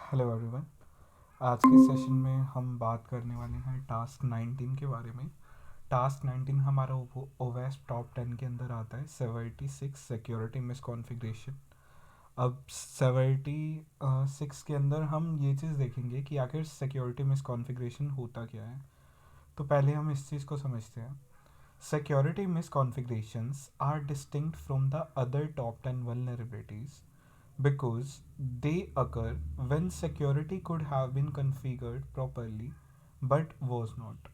Hello everyone. आज के session में हम बात करने वाले हैं टास्क 19 के बारे में। टास्क 19 हमारा ओवेस्ट टॉप 10 के अंदर आता है। Severity 6 security misconfiguration. अब सेवेरिटी 6 के अंदर हम ये चीज़ देखेंगे कि आखिर सिक्योरिटी मिसकॉन्फ़िगरेशन होता क्या है। तो पहले हम इस चीज़ को समझते हैं। Security misconfigurations are distinct from the other top 10 vulnerabilities because they occur when security could have been configured properly but was not.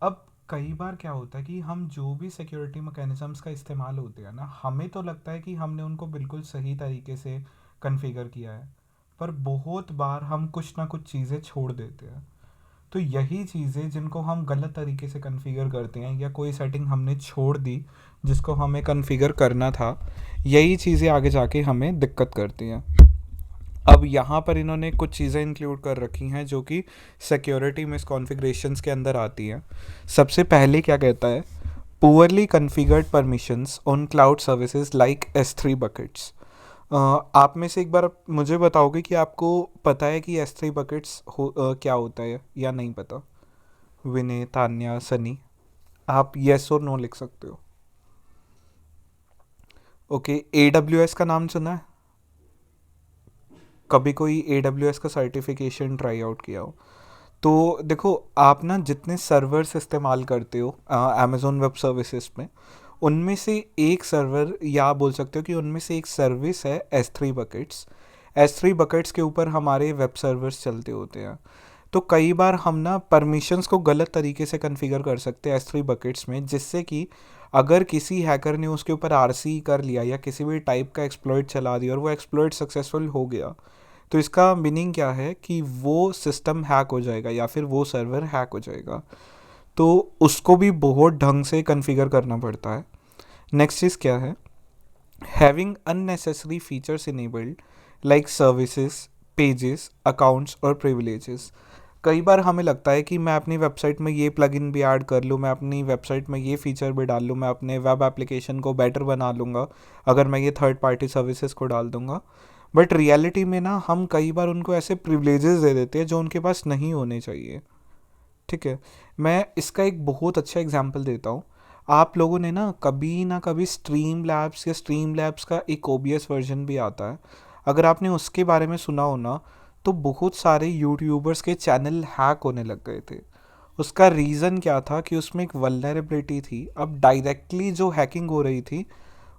अब कई बार क्या होता है कि हम जो भी सिक्योरिटी मैकेनिज्म्स का इस्तेमाल होते हैं ना, हमें तो लगता है कि हमने उनको बिल्कुल सही तरीके से कॉन्फ़िगर किया है, पर बहुत बार हम कुछ ना कुछ चीज़ें छोड़ देते हैं। तो यही चीज़ें जिनको हम गलत तरीके से कॉन्फ़िगर करते हैं या कोई सेटिंग हमने छोड़ दी जिसको हमें कॉन्फ़िगर करना था, यही चीज़ें आगे जाके हमें दिक्कत करती हैं। अब यहाँ पर इन्होंने कुछ चीज़ें इंक्लूड कर रखी हैं जो कि सिक्योरिटी मिसकॉन्फ़िगरेशंस के अंदर आती हैं। सबसे पहले क्या कहता है, poorly configured permissions on cloud services like S3 buckets. आप में से एक बार मुझे बताओगे कि आपको पता है कि S3 बकेट्स क्या होता है या नहीं पता। विनय, तान्या, सनी, आप येस और नो लिख सकते हो। ओके, AWS का नाम सुना है? कभी कोई AWS का सर्टिफिकेशन ट्राई आउट किया हो? तो देखो, आप ना जितने सर्वर्स इस्तेमाल करते हो अमेजोन वेब सर्विसेज में, उनमें से एक सर्वर या आप बोल सकते हो कि उनमें से एक सर्विस है S3 बकेट्स। S3 बकेट्स के ऊपर हमारे वेब सर्वर्स चलते होते हैं। तो कई बार हम ना परमिशंस को गलत तरीके से कॉन्फ़िगर कर सकते हैं S3 बकेट्स में, जिससे कि अगर किसी हैकर ने उसके ऊपर आरसी कर लिया या किसी भी टाइप का एक्सप्लॉइट चला दिया और वो एक्सप्लॉइट सक्सेसफुल हो गया, तो इसका मीनिंग क्या है कि वो सिस्टम हैक हो जाएगा या फिर वो सर्वर हैक हो जाएगा। तो उसको भी बहुत ढंग से कॉन्फ़िगर करना पड़ता है। नेक्स्ट चीज़ क्या है, having unnecessary features enabled like services, pages, accounts और प्रिविलेजेस। कई बार हमें लगता है कि मैं अपनी वेबसाइट में ये प्लगइन भी ऐड कर लूँ, मैं अपनी वेबसाइट में ये फ़ीचर भी डाल लूँ, मैं अपने वेब एप्लीकेशन को बेटर बना लूँगा अगर मैं ये थर्ड पार्टी सर्विसेज को डाल दूँगा। बट रियलिटी में ना हम कई बार उनको ऐसे प्रिविलेजेस दे देते हैं जो उनके पास नहीं होने चाहिए। ठीक है, मैं इसका एक बहुत अच्छा एग्जांपल देता हूँ। आप लोगों ने ना कभी स्ट्रीम लैब्स या स्ट्रीम लैब्स का एक OBS वर्जन भी आता है, अगर आपने उसके बारे में सुना हो ना, तो बहुत सारे यूट्यूबर्स के चैनल हैक होने लग गए थे। उसका रीज़न क्या था कि उसमें एक वल्नरेबिलिटी थी। अब डायरेक्टली जो हैकिंग हो रही थी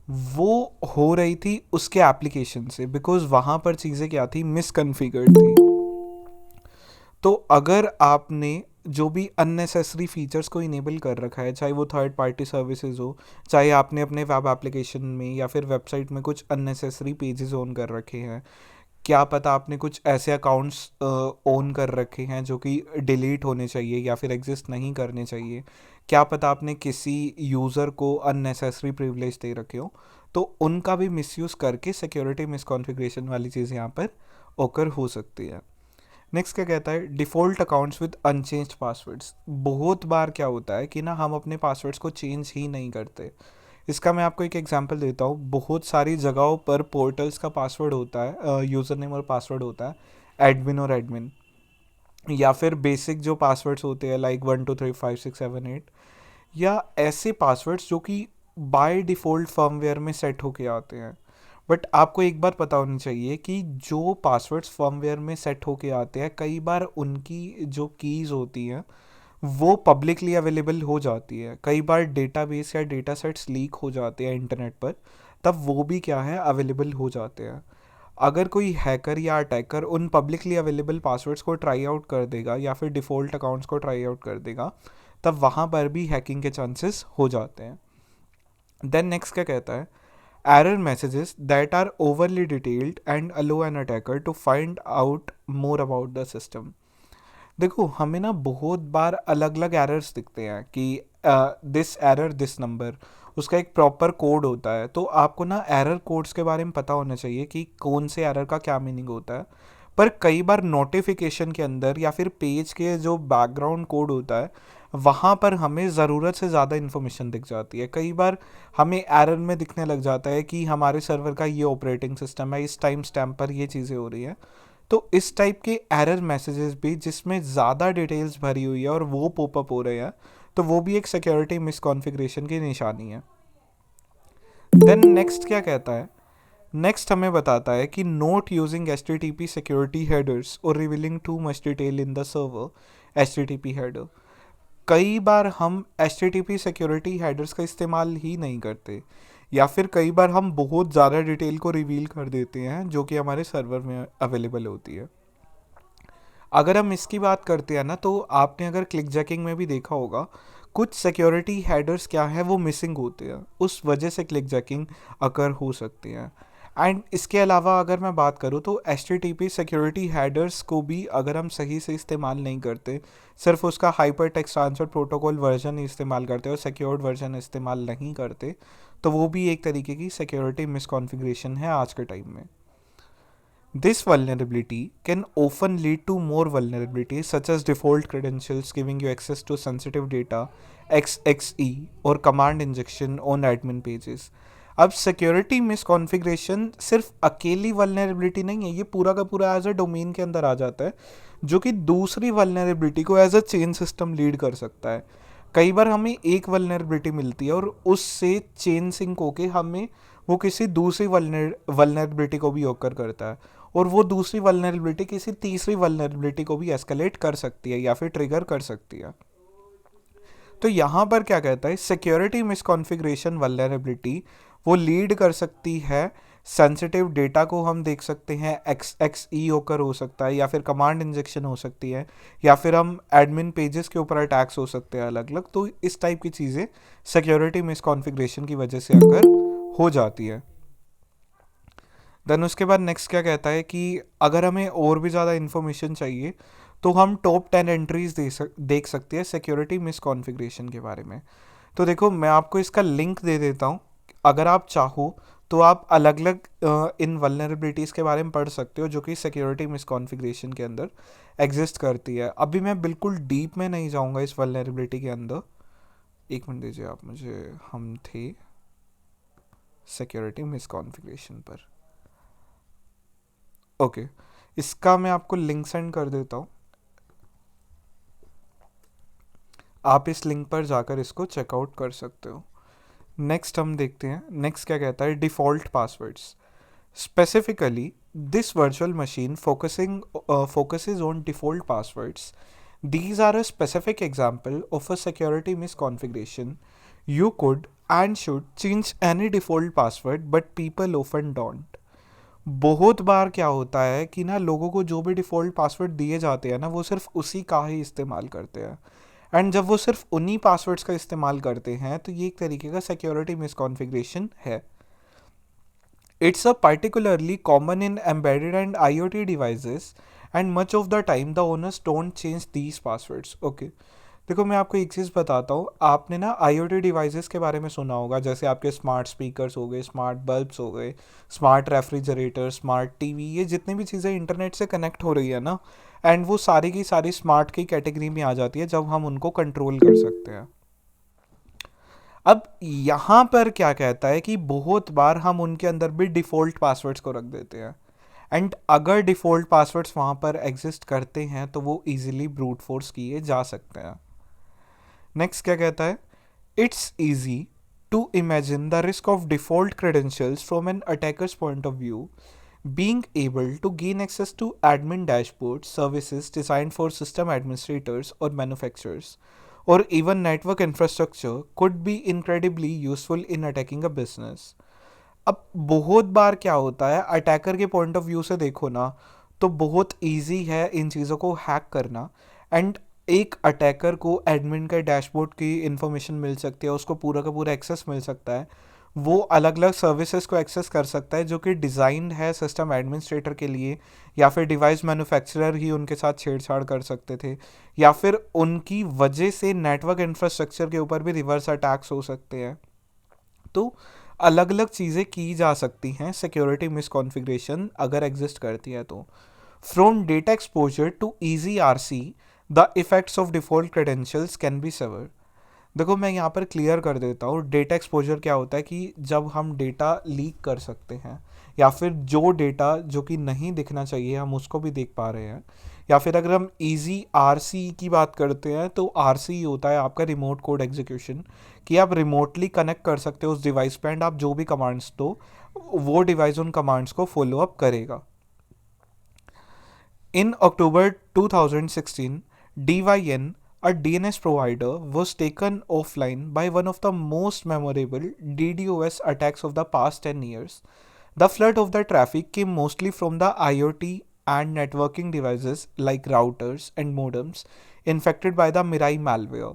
वो हो रही थी उसके एप्लीकेशन से, बिकॉज वहाँ पर चीज़ें क्या थी, मिसकन्फिगर्ड थी। तो अगर आपने जो भी अननेसेसरी फीचर्स को इनेबल कर रखा है, चाहे वो थर्ड पार्टी सर्विसेज हो, चाहे आपने अपने वेब एप्लीकेशन में या फिर वेबसाइट में कुछ अननेसेसरी पेजेस ऑन कर रखे हैं, क्या पता आपने कुछ ऐसे अकाउंट्स ओन कर रखे हैं जो कि डिलीट होने चाहिए या फिर एग्जिस्ट नहीं करने चाहिए, क्या पता आपने किसी यूज़र को अननेसेसरी प्रिविलेज दे रखे हो, तो उनका भी मिसयूज़ करके सिक्योरिटी मिसकॉन्फ़िगरेशन वाली चीज़ यहाँ पर ओकर हो सकती है। नेक्स्ट क्या कहता है, default accounts with unchanged passwords. बहुत बार क्या होता है कि ना हम अपने पासवर्ड्स को चेंज ही नहीं करते। इसका मैं आपको एक एग्जांपल देता हूँ। बहुत सारी जगहों पर पोर्टल्स का पासवर्ड होता है, यूज़र नेम और पासवर्ड होता है एडमिन और एडमिन, या फिर बेसिक जो पासवर्ड्स होते हैं लाइक 1 2 3 5 6 7 8, या ऐसे पासवर्ड्स जो कि बाय डिफ़ॉल्ट फर्मवेयर में सेट होके आते हैं। बट आपको एक बात पता होनी चाहिए कि जो पासवर्ड्स फर्मवेयर में सेट होके आते हैं, कई बार उनकी जो कीज़ होती हैं वो पब्लिकली अवेलेबल हो जाती है। कई बार डेटाबेस या डेटा सेट्स लीक हो जाते हैं इंटरनेट पर, तब वो भी क्या है, अवेलेबल हो जाते हैं। अगर कोई हैकर या अटैकर उन पब्लिकली अवेलेबल पासवर्ड्स को ट्राई आउट कर देगा या फिर डिफ़ॉल्ट अकाउंट्स को ट्राई आउट कर देगा, तब वहाँ पर भी हैकिंग के चांसेस हो जाते हैं। देन नेक्स्ट क्या कहता है, error messages that are overly detailed and allow an attacker to find out more about the system। देखो, हमें ना बहुत बार अलग अलग एरर्स दिखते हैं कि दिस एरर दिस नंबर, उसका एक प्रॉपर कोड होता है। तो आपको ना एरर कोड्स के बारे में पता होना चाहिए कि कौन से एरर का क्या मीनिंग होता है। पर कई बार नोटिफिकेशन के अंदर या फिर पेज के जो बैकग्राउंड कोड होता है, वहाँ पर हमें ज़रूरत से ज़्यादा इन्फॉर्मेशन दिख जाती है। कई बार हमें एरर में दिखने लग जाता है कि हमारे सर्वर का ये ऑपरेटिंग सिस्टम है, इस टाइम स्टैम्प पर ये चीज़ें हो रही है। तो इस टाइप के एरर मैसेजेस भी जिसमें ज़्यादा डिटेल्स भरी हुई है और वो पॉपअप हो रहे हैं, तो वो भी एक सिक्योरिटी मिसकॉन्फ़िगरेशन की निशानी है। देन नेक्स्ट क्या कहता है, नेक्स्ट हमें बताता है कि not using HTTP security headers और revealing too much detail in the server HTTP header. कई बार हम HTTP सिक्योरिटी हेडर्स का इस्तेमाल ही नहीं करते, या फिर कई बार हम बहुत ज़्यादा डिटेल को रिवील कर देते हैं जो कि हमारे सर्वर में अवेलेबल होती है। अगर हम इसकी बात करते हैं ना, तो आपने अगर क्लिक जैकिंग में भी देखा होगा, कुछ सिक्योरिटी हेडर्स क्या है वो मिसिंग होते हैं, उस वजह से क्लिक जैकिंग अकर हो सकती है। एंड इसके अलावा अगर मैं बात करूँ तो HTTP सिक्योरिटी हेडर्स को भी अगर हम सही से इस्तेमाल नहीं करते, सिर्फ उसका hyper text transfer protocol version ही इस्तेमाल करते और सिक्योर्ड वर्जन इस्तेमाल नहीं करते, तो वो भी एक तरीके की सिक्योरिटी मिसकॉन्फ़िगरेशन है आज के टाइम में। This vulnerability can often lead to more vulnerabilities such as default credentials giving you access to sensitive data, XXE, और command injection on admin pages. अब सिक्योरिटी मिसकॉन्फ़िगरेशन सिर्फ अकेली वल्नरेबिलिटी नहीं है, ये पूरा का पूरा एज अ डोमेन के अंदर आ जाता है, जो कि दूसरी वल्नरेबिलिटी को as a chain system lead कर सकता है। कई बार हमें एक वल्नरेबिलिटी मिलती है और उससे चेन सिंक होके हमें वो किसी दूसरी वल्नरेबिलिटी को भी ऑकर करता है, और वो दूसरी वल्नरेबिलिटी किसी तीसरी वल्नरेबिलिटी को भी एस्केलेट कर सकती है या फिर ट्रिगर कर सकती है। तो यहाँ पर क्या कहता है, सिक्योरिटी मिसकॉन्फ़िगरेशन वल्नरेबिलिटी वो लीड कर सकती है सेंसिटिव डेटा को, हम देख सकते हैं XXE होकर हो सकता है, या फिर कमांड इंजेक्शन हो सकती है, या फिर हम एडमिन पेजेस के ऊपर अटैक्स हो सकते हैं अलग अलग। तो इस टाइप की चीज़ें सिक्योरिटी मिसकॉन्फ़िगरेशन की वजह से अगर हो जाती है। देन उसके बाद नेक्स्ट क्या कहता है कि अगर हमें और भी ज़्यादा इन्फॉर्मेशन चाहिए तो हम टॉप 10 एंट्रीज देख सकते हैं सिक्योरिटी मिसकॉन्फ़िगरेशन के बारे में। तो देखो मैं आपको इसका लिंक दे देता हूँ, अगर आप चाहो तो आप अलग अलग इन वल्नरेबिलिटीज़ के बारे में पढ़ सकते हो जो कि सिक्योरिटी मिसकॉन्फ़िगरेशन के अंदर एग्जिस्ट करती है। अभी मैं बिल्कुल डीप में नहीं जाऊँगा इस वल्नरेबिलिटी के अंदर, एक मिनट दीजिए आप मुझे। हम थे सिक्योरिटी मिसकॉन्फ़िगरेशन पर, ओके इसका मैं आपको लिंक सेंड कर देता हूँ, आप इस लिंक पर जाकर इसको चेकआउट कर सकते हो। नेक्स्ट हम देखते हैं, नेक्स्ट क्या कहता है, default passwords. Specifically this virtual machine focuses on default passwords. These are a specific example of a security misconfiguration. You could and should change any default password, but people often don't. बहुत बार क्या होता है कि ना लोगों को जो भी डिफ़ॉल्ट पासवर्ड दिए जाते हैं ना, वो सिर्फ उसी का ही इस्तेमाल करते हैं। एंड जब वो सिर्फ उन्हीं पासवर्ड्स का इस्तेमाल करते हैं तो ये एक तरीके का सिक्योरिटी मिसकॉन्फ़िगरेशन है। It's a particularly common in embedded and IoT devices, and much of the time the owners don't change these passwords. Okay. देखो मैं आपको एक चीज़ बताता हूँ, आपने ना IoT डिवाइसेस के बारे में सुना होगा, जैसे आपके स्मार्ट स्पीकर्स हो गए, स्मार्ट बल्ब्स हो गए, स्मार्ट रेफ्रिजरेटर, स्मार्ट टीवी, ये जितनी भी चीज़ें इंटरनेट से कनेक्ट हो रही है ना, एंड वो सारी की सारी स्मार्ट की कैटेगरी में आ जाती है जब हम उनको कंट्रोल कर सकते हैं। अब यहाँ पर क्या कहता है कि बहुत बार हम उनके अंदर भी डिफ़ॉल्ट पासवर्ड्स को रख देते हैं, एंड अगर डिफ़ॉल्ट पासवर्ड्स वहाँ पर एग्जिस्ट करते हैं तो वो इजीली ब्रूट फोर्स किए जा सकते हैं। नेक्स्ट क्या कहता है, it's easy to imagine the risk of default credentials from an attacker's point of view. Being able to gain access to admin dashboards, services designed for system administrators or manufacturers, or even network infrastructure could be incredibly useful in attacking a business. अब बहुत बार क्या होता है, attacker के point of view से देखो ना, तो बहुत इजी है इन चीज़ों को हैक करना, एंड एक अटैकर को एडमिन का डैशबोर्ड की इंफॉर्मेशन मिल सकती है, उसको पूरा का पूरा एक्सेस मिल सकता है, वो अलग अलग सर्विसेज को एक्सेस कर सकता है जो कि डिज़ाइंड है सिस्टम एडमिनिस्ट्रेटर के लिए, या फिर डिवाइस मैन्युफैक्चरर ही उनके साथ छेड़छाड़ कर सकते थे, या फिर उनकी वजह से नेटवर्क इंफ्रास्ट्रक्चर के ऊपर भी रिवर्स अटैक्स हो सकते हैं। तो अलग अलग चीज़ें की जा सकती हैं सिक्योरिटी मिसकॉन्फ़िगरेशन अगर एग्जिस्ट करती है तो। From data exposure to easy RC, the effects of default credentials can be severe. देखो मैं यहाँ पर क्लियर कर देता हूँ, डेटा एक्सपोजर क्या होता है कि जब हम डेटा लीक कर सकते हैं, या फिर जो डेटा जो कि नहीं दिखना चाहिए हम उसको भी देख पा रहे हैं। या फिर अगर हम इजी आरसी की बात करते हैं तो आरसी होता है आपका रिमोट कोड एग्जीक्यूशन, कि आप रिमोटली कनेक्ट कर सकते हो उस डिवाइस पे एंड आप जो भी कमांड्स दो वो डिवाइस उन कमांड्स को फॉलो अप करेगा। In October 2016, DYN, a DNS provider, was taken offline by one of the most memorable DDoS attacks of the past 10 years. The flood of the traffic came mostly from the IoT and networking devices like routers and modems infected by the Mirai malware.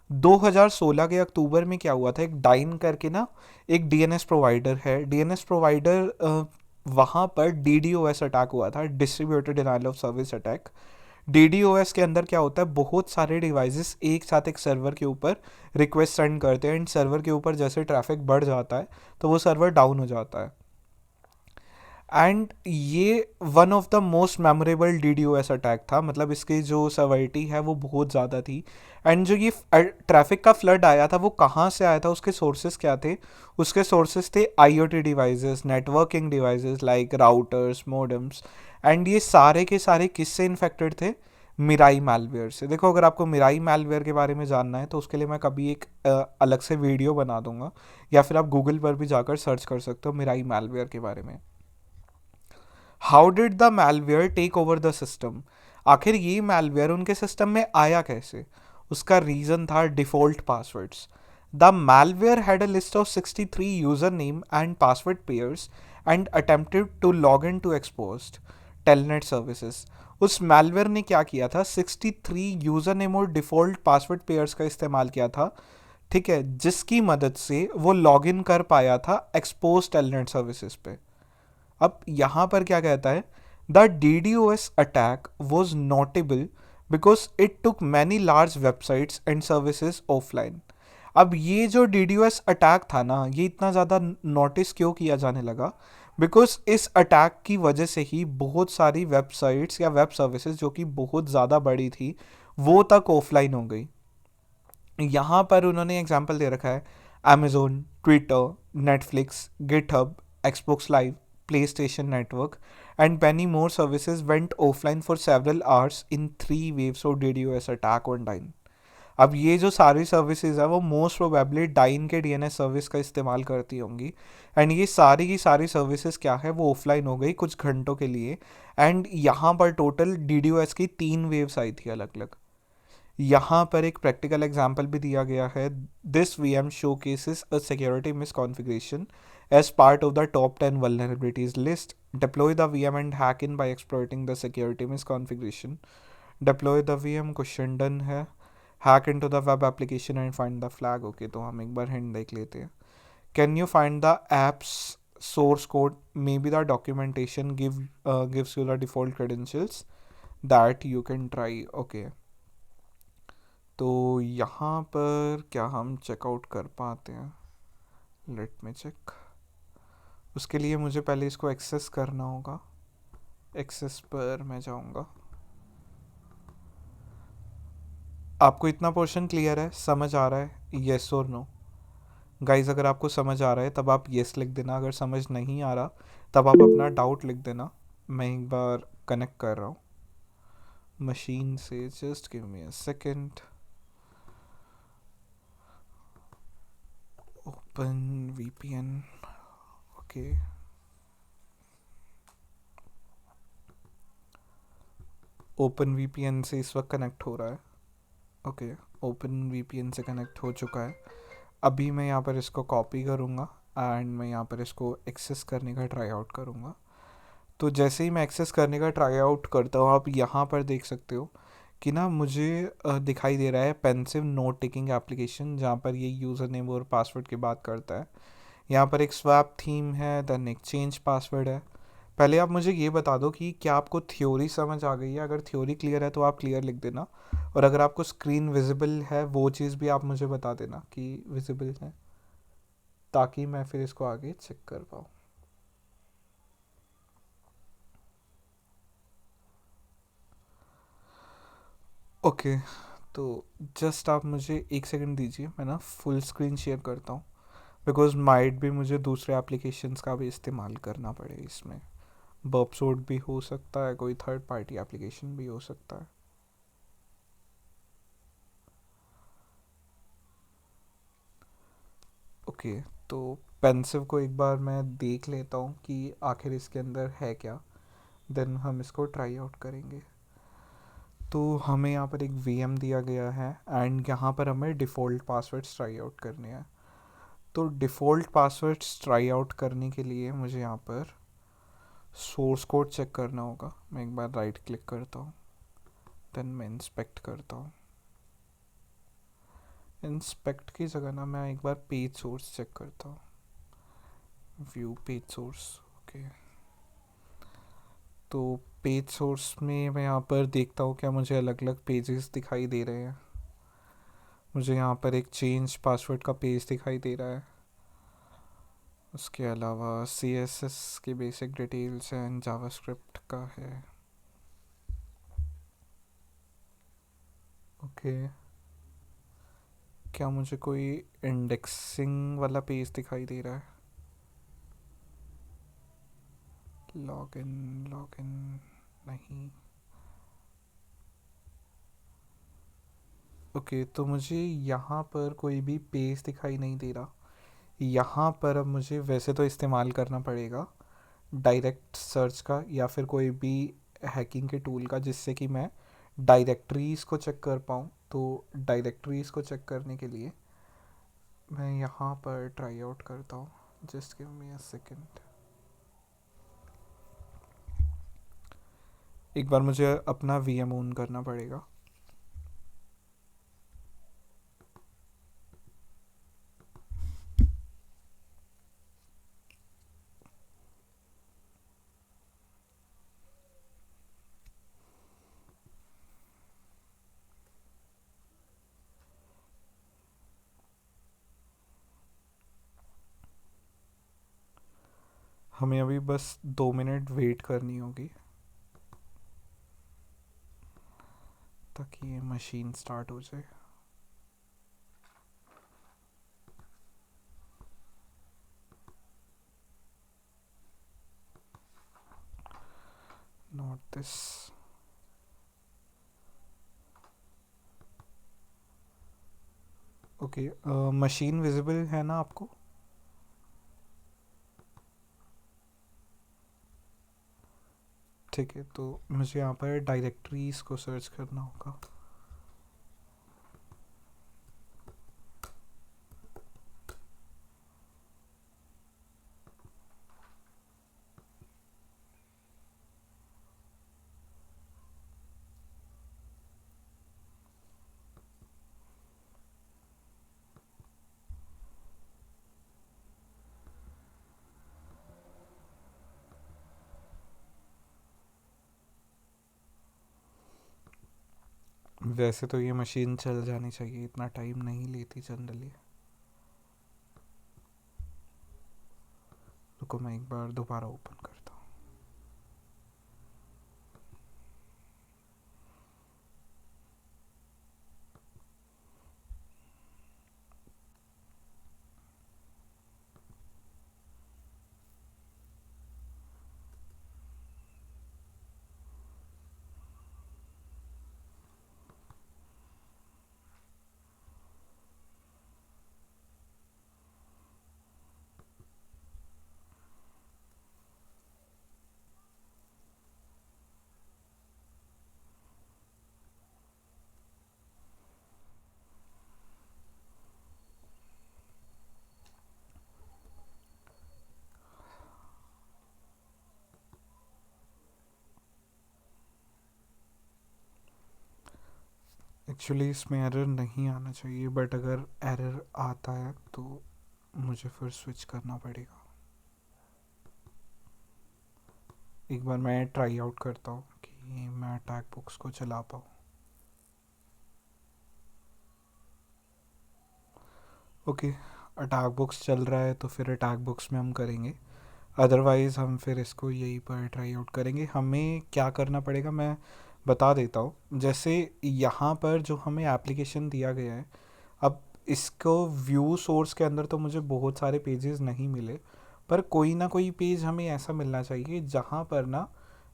2016 के अक्टूबर में क्या हुआ था, एक dine करके ना एक DNS provider है, डीएनएस प्रोवाइडर वहाँ पर डीडीओएस अटैक हुआ था, distributed denial of service attack. DDoS के अंदर क्या होता है, बहुत सारे डिवाइसेस एक साथ एक सर्वर के ऊपर रिक्वेस्ट सेंड करते हैं एंड सर्वर के ऊपर जैसे ट्रैफिक बढ़ जाता है तो वो सर्वर डाउन हो जाता है। एंड ये one of the most memorable DDoS attack था, मतलब इसकी जो सवर्टी है वो बहुत ज़्यादा थी। एंड जो ये ट्रैफिक का फ्लड आया था वो कहाँ से आया था, उसके सोर्सेज क्या थे? उसके सोर्सेज थे IoT devices, networking devices like routers, modems. And ये सारे के सारे किससे इन्फेक्टेड थे? मिराई मैलवेयर से। देखो, अगर आपको मिराई मैलवेयर के बारे में जानना है तो उसके लिए मैं कभी एक अलग से वीडियो बना दूंगा, या फिर आप गूगल पर भी जाकर सर्च कर सकते हो मिराई मैलवेयर के बारे में। How did the malware take over the system? आखिर ये मैलवेयर उनके सिस्टम में आया कैसे? उसका रीजन था default passwords. The malware had a list of 63 user name and password pairs and attempted to log in to exposed Telnet services. उस malware ने क्या किया था, 63 यूजर नेम और डिफॉल्ट पासवर्ड पेयर्स का इस्तेमाल किया था, ठीक है, जिसकी मदद से वो लॉग इन कर पाया था एक्सपोज टेलनेट सर्विसेज पे। अब यहाँ पर क्या कहता है, the DDoS attack was notable because it took many large websites and services offline. अब ये जो DDoS अटैक था ना, ये इतना ज़्यादा नोटिस क्यों किया जाने लगा? बिकॉज इस अटैक की वजह से ही बहुत सारी वेबसाइट्स या वेब सर्विसेज जो कि बहुत ज़्यादा बड़ी थी वो तक ऑफलाइन हो गई। यहाँ पर उन्होंने एग्जाम्पल दे रखा है, Amazon, Twitter, Netflix, GitHub, Xbox live, PlayStation Network, and many more services went offline for several hours in 3 waves of DDoS attack on Dyn। अब ये जो सारी सर्विसेज है वो मोस्ट प्रोबेबली डाइन के डीएनएस सर्विस का इस्तेमाल करती होंगी, एंड ये सारी की सारी सर्विसेज क्या है, वो ऑफलाइन हो गई कुछ घंटों के लिए। एंड यहाँ पर टोटल DDoS की 3 वेव्स आई थी अलग अलग। यहाँ पर एक प्रैक्टिकल एग्जाम्पल भी दिया गया है, this VM showcases a security misconfiguration as part of the top 10 vulnerabilities list. Deploy the VM and hack in by exploiting the security misconfiguration. Deploy the VM, question done है। Hack into the web application and find the flag. Okay, तो हम एक बार hint देख लेते हैं। Can you find the app's source code, maybe the documentation gives you the default credentials that you can try. Okay, तो यहाँ पर क्या हम चेकआउट कर पाते हैं? Let me check. उसके लिए मुझे पहले इसको एक्सेस करना होगा। एक्सेस पर मैं जाऊँगा। आपको इतना पोर्शन क्लियर है, समझ आ रहा है? येस और नो? गाइज, अगर आपको समझ आ रहा है तब आप येस लिख देना, अगर समझ नहीं आ रहा तब आप अपना डाउट लिख देना। मैं एक बार कनेक्ट कर रहा हूँ मशीन से, just give me a second. Open VPN। Okay, open VPN से इस वक्त कनेक्ट हो रहा है। ओके, ओपन VPN से कनेक्ट हो चुका है। अभी मैं यहाँ पर इसको कॉपी करूँगा एंड मैं यहाँ पर इसको एक्सेस करने का ट्राई आउट करूँगा। तो जैसे ही मैं एक्सेस करने का ट्राई आउट करता हूँ, आप यहाँ पर देख सकते हो कि ना मुझे दिखाई दे रहा है पेंसिव नोट टेकिंग एप्लीकेशन, जहाँ पर ये यूज़र नेम और पासवर्ड की बात करता है। यहाँ पर एक स्वैप थीम है, देन एक चेंज पासवर्ड है। पहले आप मुझे ये बता दो कि क्या आपको थ्योरी समझ आ गई है? अगर थ्योरी क्लियर है तो आप क्लियर लिख देना, और अगर आपको स्क्रीन विजिबल है वो चीज़ भी आप मुझे बता देना कि विजिबल है, ताकि मैं फिर इसको आगे चेक कर पाऊँ। ओके, तो जस्ट आप मुझे एक सेकंड दीजिए, मैं ना फुल स्क्रीन शेयर करता हूँ बिकॉज माइट भी मुझे दूसरे एप्लीकेशंस का भी इस्तेमाल करना पड़े इसमें। बर्पसोड भी हो सकता है, कोई थर्ड पार्टी एप्लीकेशन भी हो सकता है। ओके, तो पेंसिव को एक बार मैं देख लेता हूँ कि आखिर इसके अंदर है क्या, देन हम इसको ट्राई आउट करेंगे। तो हमें यहाँ पर एक वीएम दिया गया है एंड यहाँ पर हमें डिफ़ॉल्ट पासवर्ड्स ट्राई आउट करने हैं। तो डिफ़ॉल्ट पासवर्ड्स ट्राई आउट करने के लिए मुझे यहाँ पर सोर्स कोड चेक करना होगा। मैं एक बार राइट क्लिक करता हूँ, देन मैं इंस्पेक्ट करता हूँ। इंस्पेक्ट की जगह ना मैं एक बार पेज सोर्स चेक करता हूँ। View page source, okay. तो पेज सोर्स में मैं यहाँ पर देखता हूँ क्या मुझे अलग अलग पेजेस दिखाई दे रहे हैं। मुझे यहाँ पर एक चेंज पासवर्ड का पेज दिखाई दे रहा है। उसके अलावा सी एस एस की बेसिक डिटेल्स एंड जावास्क्रिप्ट का है। ओके, क्या मुझे कोई इंडेक्सिंग वाला पेज दिखाई दे रहा है? लॉगिन, लॉगिन नहीं। ओके, तो मुझे यहाँ पर कोई भी पेज दिखाई नहीं दे रहा। यहाँ पर अब मुझे वैसे तो इस्तेमाल करना पड़ेगा डायरेक्ट सर्च का या फिर कोई भी हैकिंग के टूल का, जिससे कि मैं डायरेक्टरीज़ को चेक कर पाऊँ। तो डायरेक्टरीज़ को चेक करने के लिए मैं यहाँ पर ट्राई आउट करता हूँ। Just give me a second. एक बार मुझे अपना वीएम ऑन करना पड़ेगा। हमें अभी बस 2 मिनट वेट करनी होगी ताकि ये मशीन स्टार्ट हो जाए। Not this. Okay, machine visible है ना आपको? ठीक है, तो मुझे यहाँ पर डायरेक्टरीज़ को सर्च करना होगा। वैसे तो ये मशीन चल जानी चाहिए, इतना टाइम नहीं लेती जनरली। रुको, मैं एक बार दोबारा ओपन करता हूँ। एक्चुअली इसमें एरर नहीं आना चाहिए, बट अगर एरर आता है तो मुझे फिर स्विच करना पड़ेगा। एक बार मैं ट्राई आउट करता हूँ कि मैं अटैक बुक्स को चला पाऊँ। ओके, अटैक बुक्स चल रहा है तो फिर अटैक बुक्स में हम करेंगे, अदरवाइज़ हम फिर इसको यहीं पर ट्राई आउट करेंगे। हमें क्या करना पड़ेगा मैं बता देता हूँ। जैसे यहाँ पर जो हमें एप्लीकेशन दिया गया है, अब इसको व्यू सोर्स के अंदर तो मुझे बहुत सारे पेजेस नहीं मिले, पर कोई ना कोई पेज हमें ऐसा मिलना चाहिए जहाँ पर ना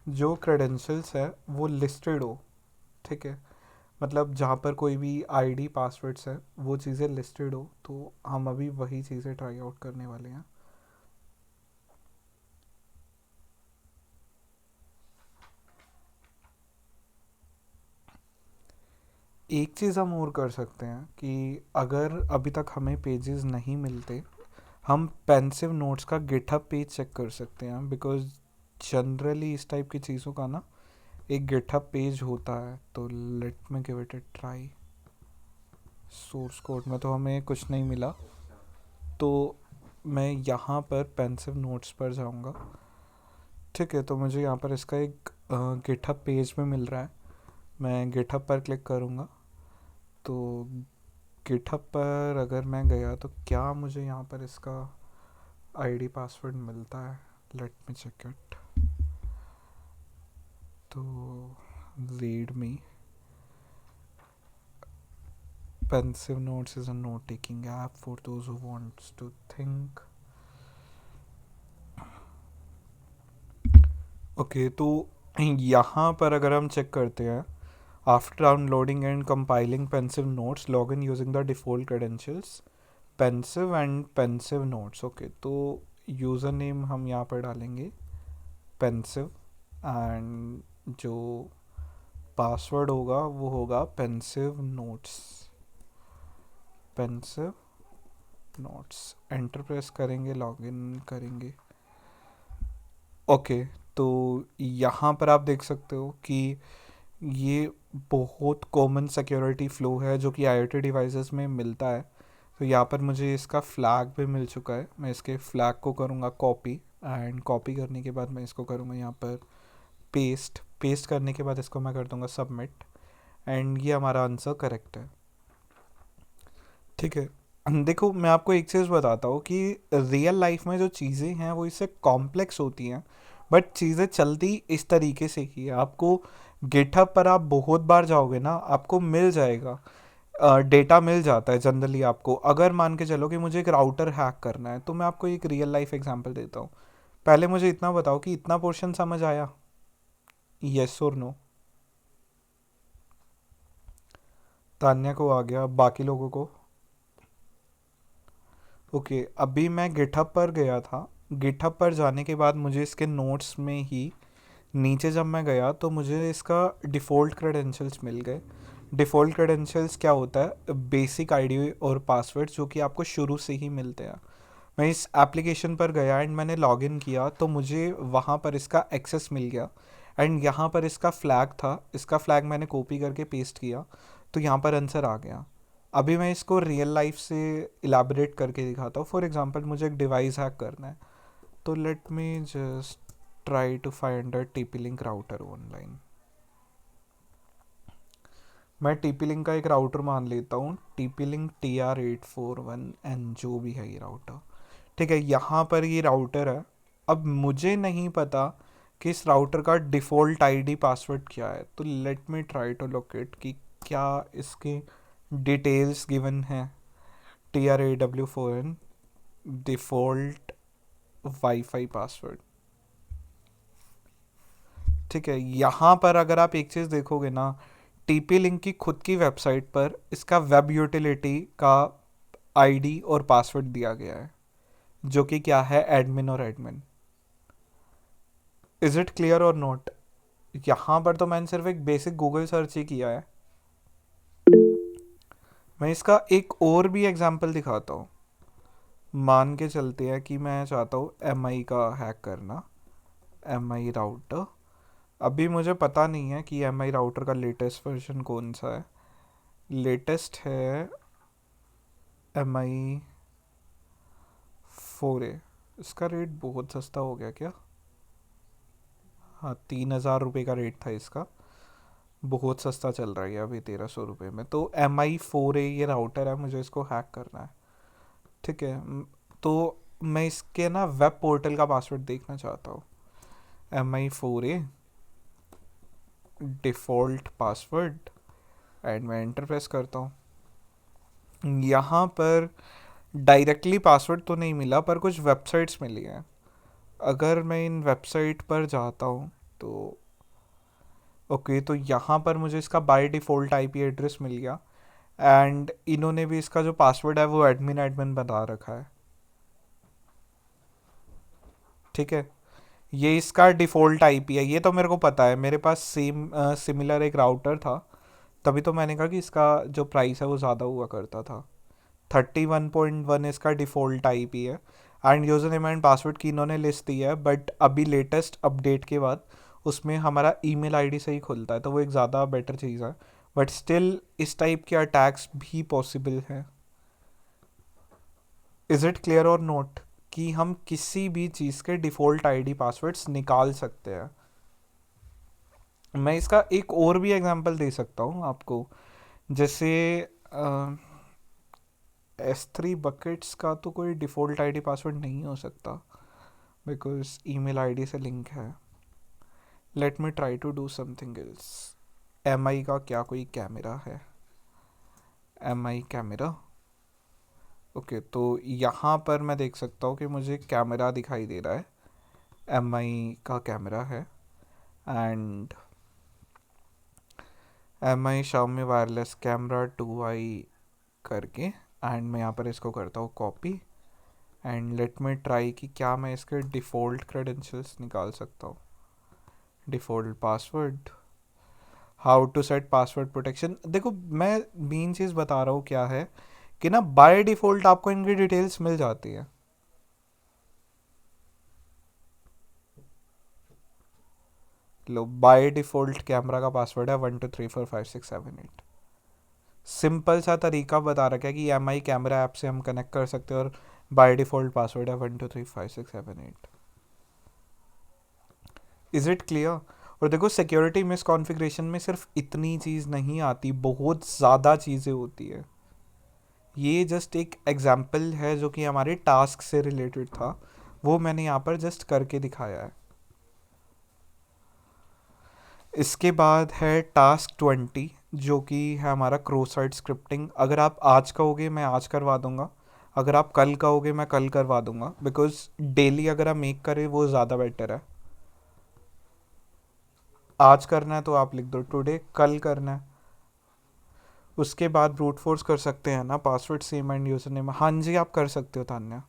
जो क्रेडेंशियल्स है वो लिस्टेड हो। ठीक है, मतलब जहाँ पर कोई भी आईडी पासवर्ड्स है वो चीज़ें लिस्टेड हो, तो हम अभी वही चीज़ें ट्राई आउट करने वाले हैं। एक चीज़ हम और कर सकते हैं कि अगर अभी तक हमें पेजेस नहीं मिलते, हम पेंसिव नोट्स का गिटहब पेज चेक कर सकते हैं, बिकॉज जनरली इस टाइप की चीज़ों का ना एक गिटहब पेज होता है। तो let me give it a try. Source code में तो हमें कुछ नहीं मिला, तो मैं यहाँ पर पेंसिव नोट्स पर जाऊँगा। ठीक है, तो मुझे यहाँ पर इसका एक गिटहब पेज में मिल रहा है। मैं गिटहब पर क्लिक करूँगा, तो गिटहब पर अगर मैं गया तो क्या मुझे यहाँ पर इसका आईडी पासवर्ड मिलता है? Let me check it. तो readme pensive notes is a note taking app for those who wants to think. Okay, तो यहाँ पर अगर हम चेक करते हैं, after downloading and compiling pensive notes log in using the default credentials pensive and pensive notes. Okay, तो user name हम यहाँ पर डालेंगे पेंसिव, एंड जो पासवर्ड होगा वो होगा pensive notes. Pensive notes enter press करेंगे, लॉगिन करेंगे। ओके, तो यहाँ पर आप देख सकते हो कि ये बहुत कॉमन सिक्योरिटी फ़्लो है जो कि आईओटी डिवाइसेस में मिलता है। तो यहाँ पर मुझे इसका फ्लैग भी मिल चुका है। मैं इसके फ्लैग को करूँगा कॉपी, एंड कॉपी करने के बाद मैं इसको करूँगा यहाँ पर पेस्ट। पेस्ट करने के बाद इसको मैं कर दूँगा सबमिट, एंड ये हमारा आंसर करेक्ट है। ठीक है, देखो मैं आपको एक चीज़ बताता हूँ कि रियल लाइफ में जो चीज़ें हैं वो इससे कॉम्प्लेक्स होती हैं, बट चीज़ें चलती इस तरीके से ही है। आपको गिटहब पर आप बहुत बार जाओगे ना, आपको मिल जाएगा, डेटा मिल जाता है जनरली। आपको अगर मान के चलो कि मुझे एक राउटर हैक करना है, तो मैं आपको एक रियल लाइफ एग्जांपल देता हूँ। पहले मुझे इतना बताओ कि इतना पोर्शन समझ आया, येस और नो? तान्या को आ गया, बाकी लोगों को? ओके, अभी मैं गिटहब पर गया था। गिटहब पर जाने के बाद मुझे इसके नोट्स में ही नीचे जब मैं गया तो मुझे इसका डिफ़ॉल्ट क्रेडेंशियल्स मिल गए। डिफ़ॉल्ट क्रेडेंशियल्स क्या होता है? बेसिक आईडी और पासवर्ड जो कि आपको शुरू से ही मिलते हैं। मैं इस एप्लीकेशन पर गया एंड मैंने लॉगिन किया, तो मुझे वहाँ पर इसका एक्सेस मिल गया, एंड यहाँ पर इसका फ्लैग था। इसका फ्लैग मैंने कॉपी करके पेस्ट किया, तो यहाँ पर आंसर आ गया। अभी मैं इसको रियल लाइफ से इलाबरेट करके दिखाता हूँ। फॉर एग्जांपल मुझे एक डिवाइस हैक करना है, तो let me just try to find a TP Link router online. मैं टीपी लिंक का एक राउटर मान लेता हूँ, टीपी लिंक TR841N, जो भी है ये राउटर। ठीक है, यहाँ पर ये राउटर है। अब मुझे नहीं पता कि इस राउटर का डिफ़ॉल्ट आईडी पासवर्ड क्या है, तो let me try to locate कि क्या इसके डिटेल्स गिवन है। TR8W4N default wifi password. ठीक है, यहाँ पर अगर आप एक चीज़ देखोगे ना, टीपी लिंक की खुद की वेबसाइट पर इसका वेब यूटिलिटी का आईडी और पासवर्ड दिया गया है, जो कि क्या है? एडमिन और एडमिन। इज इट क्लियर और नॉट? यहाँ पर तो मैंने सिर्फ एक बेसिक गूगल सर्च ही किया है। मैं इसका एक और भी एग्जांपल दिखाता हूँ। मान के चलते हैं कि मैं चाहता हूँ MI का हैक करना, MI राउटर। अभी मुझे पता नहीं है कि MI राउटर का लेटेस्ट वर्जन कौन सा है। लेटेस्ट है MI 4A। इसका रेट बहुत सस्ता हो गया क्या? हाँ, 3,000 रुपये का रेट था इसका। बहुत सस्ता चल रहा है अभी 1,300 रुपये में। तो MI 4A ये राउटर है, मुझे इसको हैक करना है। ठीक है, तो मैं इसके ना वेब पोर्टल का पासवर्ड देखना चाहता हूँ। MI 4A default password, and मैं एंटर प्रेस करता हूँ। यहाँ पर डायरेक्टली पासवर्ड तो नहीं मिला, पर कुछ वेबसाइट्स मिली हैं। अगर मैं इन वेबसाइट पर जाता हूँ तो ओके, तो यहाँ पर मुझे इसका बाय डिफ़ॉल्ट आईपी एड्रेस मिल गया। एंड इन्होंने भी इसका जो पासवर्ड है वो एडमिन एडमिन बता रखा है। ठीक है, ये इसका डिफ़ॉल्ट आईपी है, ये तो मेरे को पता है, मेरे पास सेम सिमिलर एक राउटर था। तभी तो मैंने कहा कि इसका जो प्राइस है वो ज़्यादा हुआ करता था। 31.1 इसका डिफ़ॉल्ट आईपी है। End user name and password की इन्होंने लिस्ट दी है, बट अभी लेटेस्ट अपडेट के बाद उसमें हमारा ईमेल आईडी से ही खुलता है, तो वो एक ज़्यादा बेटर चीज़ है। बट स्टिल इस टाइप के अटैक्स भी पॉसिबल हैं। इज़ इट क्लियर और नोट कि हम किसी भी चीज़ के डिफ़ॉल्ट आईडी पासवर्ड्स निकाल सकते हैं। मैं इसका एक और भी एग्जांपल दे सकता हूँ आपको। जैसे S3 बकेट्स का तो कोई डिफ़ॉल्ट आईडी पासवर्ड नहीं हो सकता, बिकॉज ईमेल आईडी से लिंक है। Let me try to do something else. MI का क्या कोई कैमरा है? MI camera. ओके, तो यहाँ पर मैं देख सकता हूँ कि मुझे कैमरा दिखाई दे रहा है। MI का कैमरा है। And MI Xiaomi wireless camera 2i करके, एंड मैं यहाँ पर इसको करता हूँ copy. And let me try कि क्या मैं इसके डिफ़ॉल्ट क्रेडेंशियल्स निकाल सकता हूँ। Default password, how to set password protection. देखो, मैं मेन चीज़ बता रहा हूँ क्या है कि ना, बाय डिफ़ॉल्ट आपको इनकी डिटेल्स मिल जाती है। लो, बाय डिफ़ॉल्ट कैमरा का पासवर्ड है 12345678। सिंपल सा तरीका बता रखा है कि MI कैमरा ऐप से हम कनेक्ट कर सकते हैं, और बाय डिफ़ॉल्ट पासवर्ड है 12345678। Is it clear? और देखो, सिक्योरिटी मिस कॉन्फ़िगरेशन में सिर्फ इतनी चीज़ नहीं आती, बहुत ज़्यादा चीज़ें होती है। ये जस्ट एक एग्जाम्पल है जो कि हमारे टास्क से रिलेटेड था, वो मैंने यहाँ पर जस्ट करके दिखाया है। इसके बाद है टास्क 20, जो कि है हमारा क्रॉस साइट स्क्रिप्टिंग। अगर आप आज कहोगे मैं आज करवा दूंगा, अगर आप कल कहोगे मैं कल करवा दूंगा, बिकॉज डेली अगर आप मेक करें वो ज़्यादा बेटर है। आज करना है तो आप लिख दो टुडे, कल करना है। उसके बाद ब्रूट फोर्स कर सकते हैं ना, password same end user name. हाँ जी, आप कर सकते हो तान्या।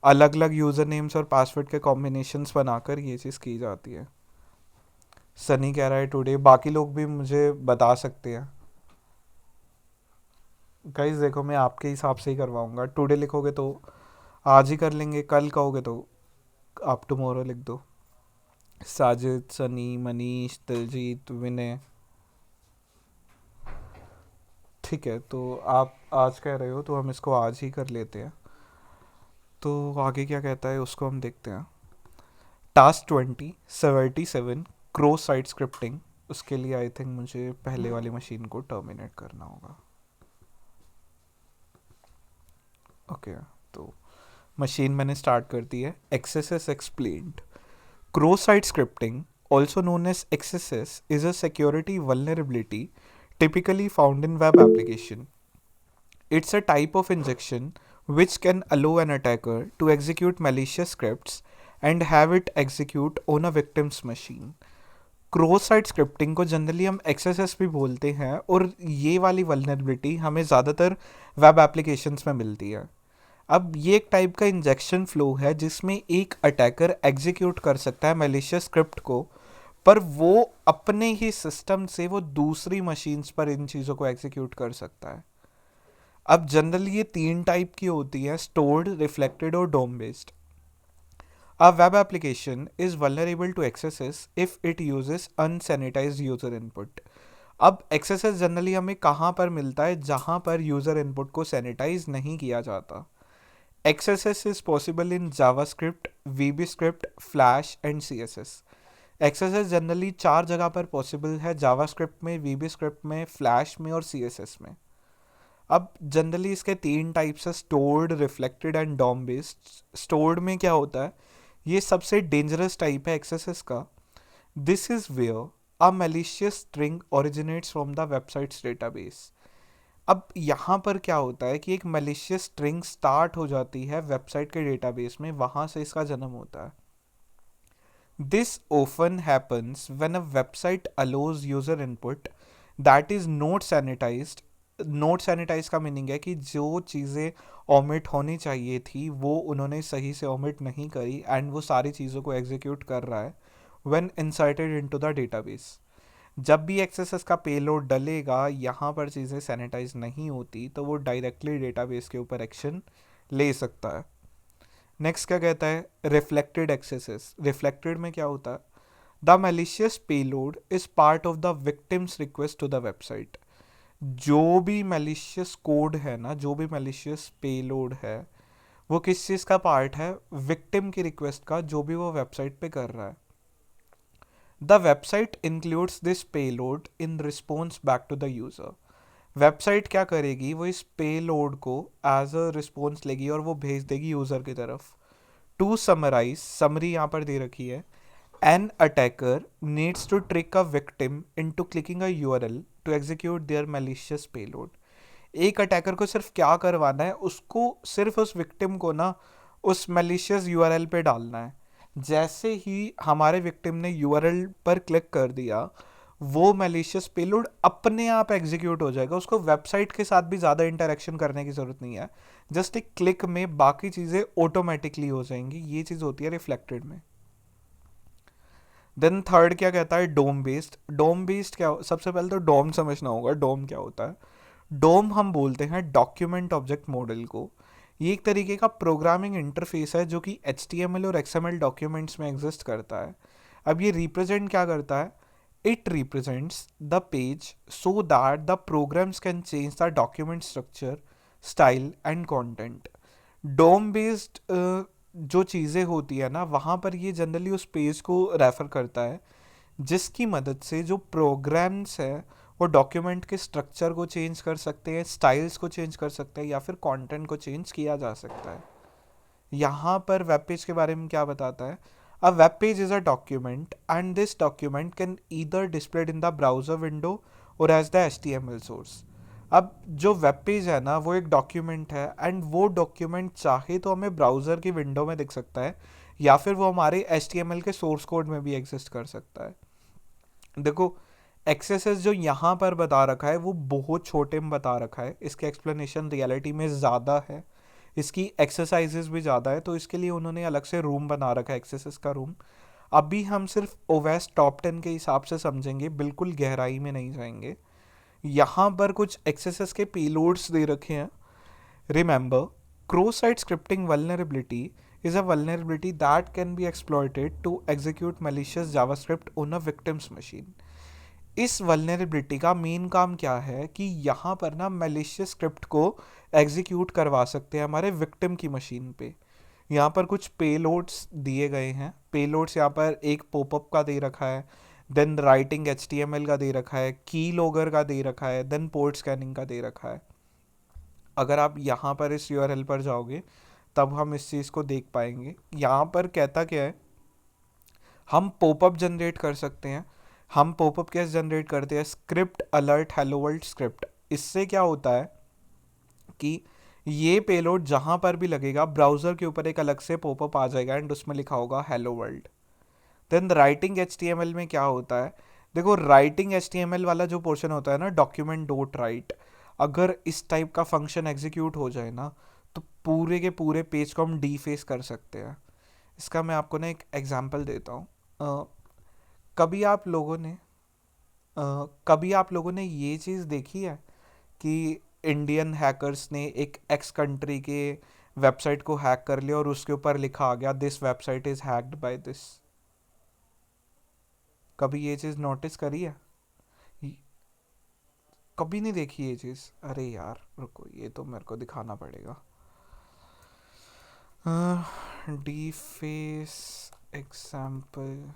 अलग अलग यूज़र नेम्स और पासवर्ड के कॉम्बिनेशंस बनाकर ये चीज़ की जाती है। सनी कह रहा है टुडे, बाकी लोग भी मुझे बता सकते हैं। गाइस देखो, मैं आपके हिसाब से ही करवाऊंगा। टुडे लिखोगे तो आज ही कर लेंगे, कल कहोगे तो आप टुमारो लिख दो। साजिद, सनी, मनीष, दिलजीत, विनय। ठीक है, तो आप आज कह रहे हो तो हम इसको आज ही कर लेते हैं। तो आगे क्या कहता है उसको हम देखते हैं। Task 20 77 cross site scripting. उसके लिए आई थिंक मुझे पहले वाली मशीन को टर्मिनेट करना होगा। ओके, तो मशीन मैंने स्टार्ट कर दी है। XSS explained. Cross-site scripting, also known as XSS, is a security vulnerability typically found in web application. It's a type of injection which can allow an attacker to execute malicious scripts and have it execute on a victim's machine. Cross site scripting को generally हम XSS भी बोलते हैं, और ये वाली vulnerability हमें ज़्यादातर वेब एप्लीकेशंस में मिलती है। अब ये एक टाइप का इंजेक्शन फ्लो है जिसमें एक अटैकर एग्जीक्यूट कर सकता है मैलिशियस स्क्रिप्ट को, पर वो अपने ही सिस्टम से वो दूसरी मशीन्स पर इन चीज़ों को एग्जीक्यूट कर सकता है। अब जनरली ये 3 टाइप की होती है: स्टोर्ड, रिफ्लेक्टेड और डोम based. A web application is vulnerable to XSS if it uses unsanitized user input. अब XSS जनरली हमें कहाँ पर मिलता है? जहाँ पर यूज़र इनपुट को सैनिटाइज नहीं किया जाता। XSS is possible in JavaScript, VBScript, Flash and CSS. XSS generally 4 जगह पर पॉसिबल है: जावास्क्रिप्ट में, VBScript में, फ्लैश में और CSS में। अब जनरली इसके 3 टाइप्स है: stored, reflected and DOM based. Stored में क्या होता है? ये सबसे डेंजरस टाइप है XSS का। This is where a malicious string originates from the website's database. अब यहाँ पर क्या होता है कि एक malicious स्ट्रिंग स्टार्ट हो जाती है वेबसाइट के डेटाबेस में, वहाँ से इसका जन्म होता है. This often happens when a website allows user input that is not sanitized. Not sanitize का मीनिंग है कि जो चीज़ें ओमिट होनी चाहिए थी वो उन्होंने सही से ओमिट नहीं करी एंड वो सारी चीज़ों को एग्जीक्यूट कर रहा है when inserted into the database. जब भी एक्सेस का पेलोड डलेगा, यहाँ पर चीज़ें सैनिटाइज नहीं होती तो वो डायरेक्टली डेटाबेस के ऊपर एक्शन ले सकता है. नेक्स्ट क्या कहता है, रिफ्लेक्टेड एक्सेसेस. रिफ्लेक्टेड में क्या होता है, the malicious payload is part of the victim's request to the website. जो भी मैलिशियस कोड है ना, जो भी मैलिशियस पेलोड है, वो किस चीज़ का पार्ट है, विक्टिम की रिक्वेस्ट का, जो भी वो वेबसाइट पे कर रहा है. The website includes this payload in response back to the user. Website क्या करेगी, वो इस पेलोड को एज अ रिस्पॉन्स लेगी और वो भेज देगी यूज़र की तरफ. टू समराइज, समरी यहाँ पर दे रखी है. An attacker needs to trick a victim into clicking a URL to execute their malicious payload. एक अटैकर को सिर्फ क्या करवाना है, उसको सिर्फ उस विक्टिम को ना उस मैलिशियस यूआरएल पे डालना है. जैसे ही हमारे विक्टिम ने यूआरएल पर क्लिक कर दिया, वो मैलिशियस पेलोड अपने आप एग्जीक्यूट हो जाएगा. उसको वेबसाइट के साथ भी ज़्यादा इंटरेक्शन करने की ज़रूरत नहीं है. जस्ट एक क्लिक में बाकी चीज़ें ऑटोमेटिकली हो जाएंगी. ये चीज़ होती है रिफ्लेक्टेड में. देन थर्ड क्या कहता है, डोम बेस्ड. डोम बेस्ड क्या, सबसे पहले तो डोम समझना होगा. डोम क्या होता है, डोम हम बोलते हैं डॉक्यूमेंट ऑब्जेक्ट मॉडल को. ये एक तरीके का प्रोग्रामिंग इंटरफेस है जो कि HTML और XML डॉक्यूमेंट्स में एग्जिस्ट करता है. अब ये रिप्रेजेंट क्या करता है, it represents the page so that the programs can change the document structure, style and content. DOM based जो चीज़ें होती है ना, वहाँ पर ये जनरली उस पेज को रेफर करता है जिसकी मदद से जो प्रोग्राम्स है वो डॉक्यूमेंट के स्ट्रक्चर को चेंज कर सकते हैं, स्टाइल्स को चेंज कर सकते हैं या फिर कंटेंट को चेंज किया जा सकता है. यहाँ पर वेब पेज के बारे में क्या बताता है, a web page is a document and this document can either displayed in the browser window और एज द HTML सोर्स. अब जो वेब पेज है ना, वो एक डॉक्यूमेंट है एंड वो डॉक्यूमेंट चाहे तो हमें ब्राउज़र की विंडो में दिख सकता है या फिर वो हमारे HTML के सोर्स कोड में भी एग्जिस्ट कर सकता है. देखो, एक्सेसेस जो यहाँ पर बता रखा है वो बहुत छोटे में बता रखा है. इसके एक्सप्लेनेशन रियलिटी में ज़्यादा है, इसकी एक्सरसाइजेस भी ज़्यादा है, तो इसके लिए उन्होंने अलग से रूम बना रखा है, एक्सेसेस का रूम. अभी हम सिर्फ ओवेस टॉप 10 के हिसाब से समझेंगे, बिल्कुल गहराई में नहीं जाएंगे. यहाँ पर कुछ एक्सेसेस के पेलोड्स दे रखे हैं. Remember, cross-site scripting vulnerability is a vulnerability that can be exploited to execute malicious JavaScript on a victim's machine. इस वल्नरेबिलिटी का मेन काम क्या है कि यहाँ पर ना मैलिशियस स्क्रिप्ट को एग्जीक्यूट करवा सकते हैं हमारे विक्टिम की मशीन पे. यहाँ पर कुछ पेलोड्स दिए गए हैं. पेलोड्स यहाँ पर एक पॉपअप का दे रखा है, देन राइटिंग HTML का दे रखा है, की लॉगर का दे रखा है, देन पोर्ट स्कैनिंग का दे रखा है. अगर आप यहाँ पर इस URL पर जाओगे तब हम इस चीज़ को देख पाएंगे. यहाँ पर कहता क्या है, हम पॉपअप जनरेट कर सकते हैं. हम पॉपअप कैसे जनरेट करते हैं, script alert hello world script. इससे क्या होता है कि ये पेलोड जहाँ पर भी लगेगा ब्राउज़र के ऊपर एक अलग से पॉपअप आ जाएगा एंड उसमें लिखा होगा hello world. Then writing HTML में क्या होता है, देखो राइटिंग HTML वाला जो पोर्शन होता है ना, डॉक्यूमेंट डॉट राइट, अगर इस टाइप का फंक्शन एग्जीक्यूट हो जाए ना तो पूरे के पूरे पेज को हम डीफेस कर सकते हैं. इसका मैं आपको ना एक एग्जांपल देता हूँ. कभी आप लोगों ने कभी आप लोगों ने ये चीज़ देखी है कि इंडियन हैकर्स ने एक एक्स कंट्री के वेबसाइट को हैक कर लिया और उसके ऊपर लिखा आ गया this website is hacked by this. कभी ये चीज़ नोटिस करी है, ये- कभी नहीं देखी ये चीज़. अरे यार रुको, ये तो मेरे को दिखाना पड़ेगा. डीफेस एग्जाम्पल.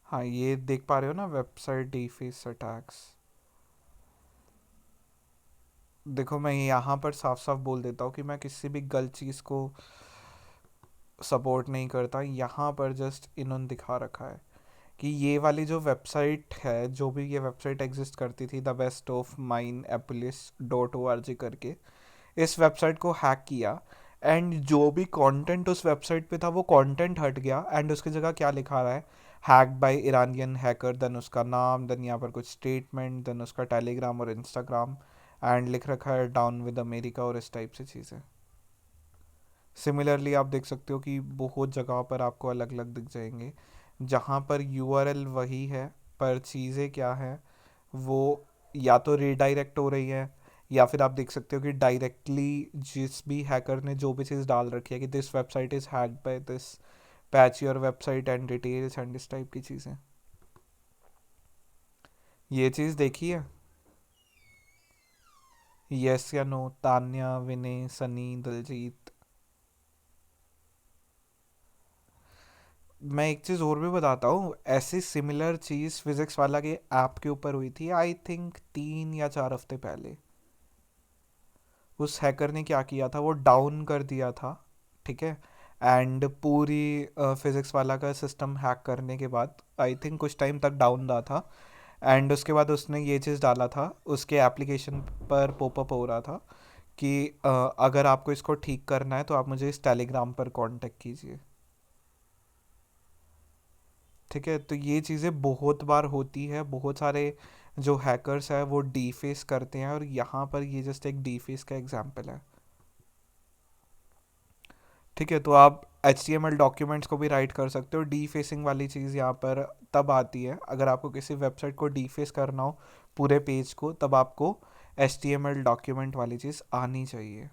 हाँ, ये देख पा रहे हो ना, वेबसाइट डीफेस अटैक्स. देखो मैं यहाँ पर साफ साफ बोल देता हूँ कि मैं किसी भी गलत चीज़ को सपोर्ट नहीं करता. यहाँ पर जस्ट इन्होंने दिखा रखा है. कि ये वाली जो वेबसाइट है, जो भी ये वेबसाइट एग्जिस्ट करती थी, द बेस्ट ऑफ माइन एपुलिस .org करके, इस वेबसाइट को हैक किया। एंड जो भी कंटेंट उस वेबसाइट पे था वो कंटेंट हट गया, एंड उसकी जगह क्या लिखा रहा है, hack by Iranian hacker, then उसका नाम, देन यहाँ पर कुछ स्टेटमेंट, देन उसका टेलीग्राम और इंस्टाग्राम, एंड लिख रखा है डाउन विद अमेरिका और इस टाइप से चीज़ें। सिमिलरली आप देख सकते हो कि बहुत जगह पर आपको अलग अलग दिख जाएंगे, जहाँ पर यूआरएल वही है, पर चीज़ें क्या है, वो या तो रीडायरेक्ट हो रही है, या फिर आप देख सकते हो कि डायरेक्टली जिस भी हैकर ने जो भी चीज़ डाल रखी है कि this website is hacked by this, patch your website and details and इस टाइप की चीज़ें। ये चीज़ देखी है? यस या नो, तान्या, विनय, सनी, दलजीत? मैं एक चीज़ और भी बताता हूँ, ऐसी सिमिलर चीज़ फिजिक्स वाला के ऐप के ऊपर हुई थी, आई थिंक 3 या 4 हफ्ते पहले। उस हैकर ने क्या किया था, वो डाउन कर दिया था, ठीक है, एंड पूरी फिजिक्स वाला का सिस्टम हैक करने के बाद आई थिंक कुछ टाइम तक डाउन रहा था, एंड उसके बाद उसने ये चीज़ डाला था, उसके एप्लीकेशन पर पॉपअप हो रहा था कि अगर आपको इसको ठीक करना है तो आप मुझे इस टेलीग्राम पर कांटेक्ट कीजिए। ठीक है, तो ये चीज़ें बहुत बार होती है, बहुत सारे जो हैकर्स हैं वो डीफेस करते हैं, और यहाँ पर ये जस्ट एक डीफेस का एग्जांपल है। ठीक है, तो आप HTML डॉक्यूमेंट्स को भी राइट कर सकते हो। डीफेसिंग वाली चीज़ यहाँ पर तब आती है अगर आपको किसी वेबसाइट को डीफेस करना हो, पूरे पेज को, तब आपको HTML डॉक्यूमेंट वाली चीज़ आनी चाहिए।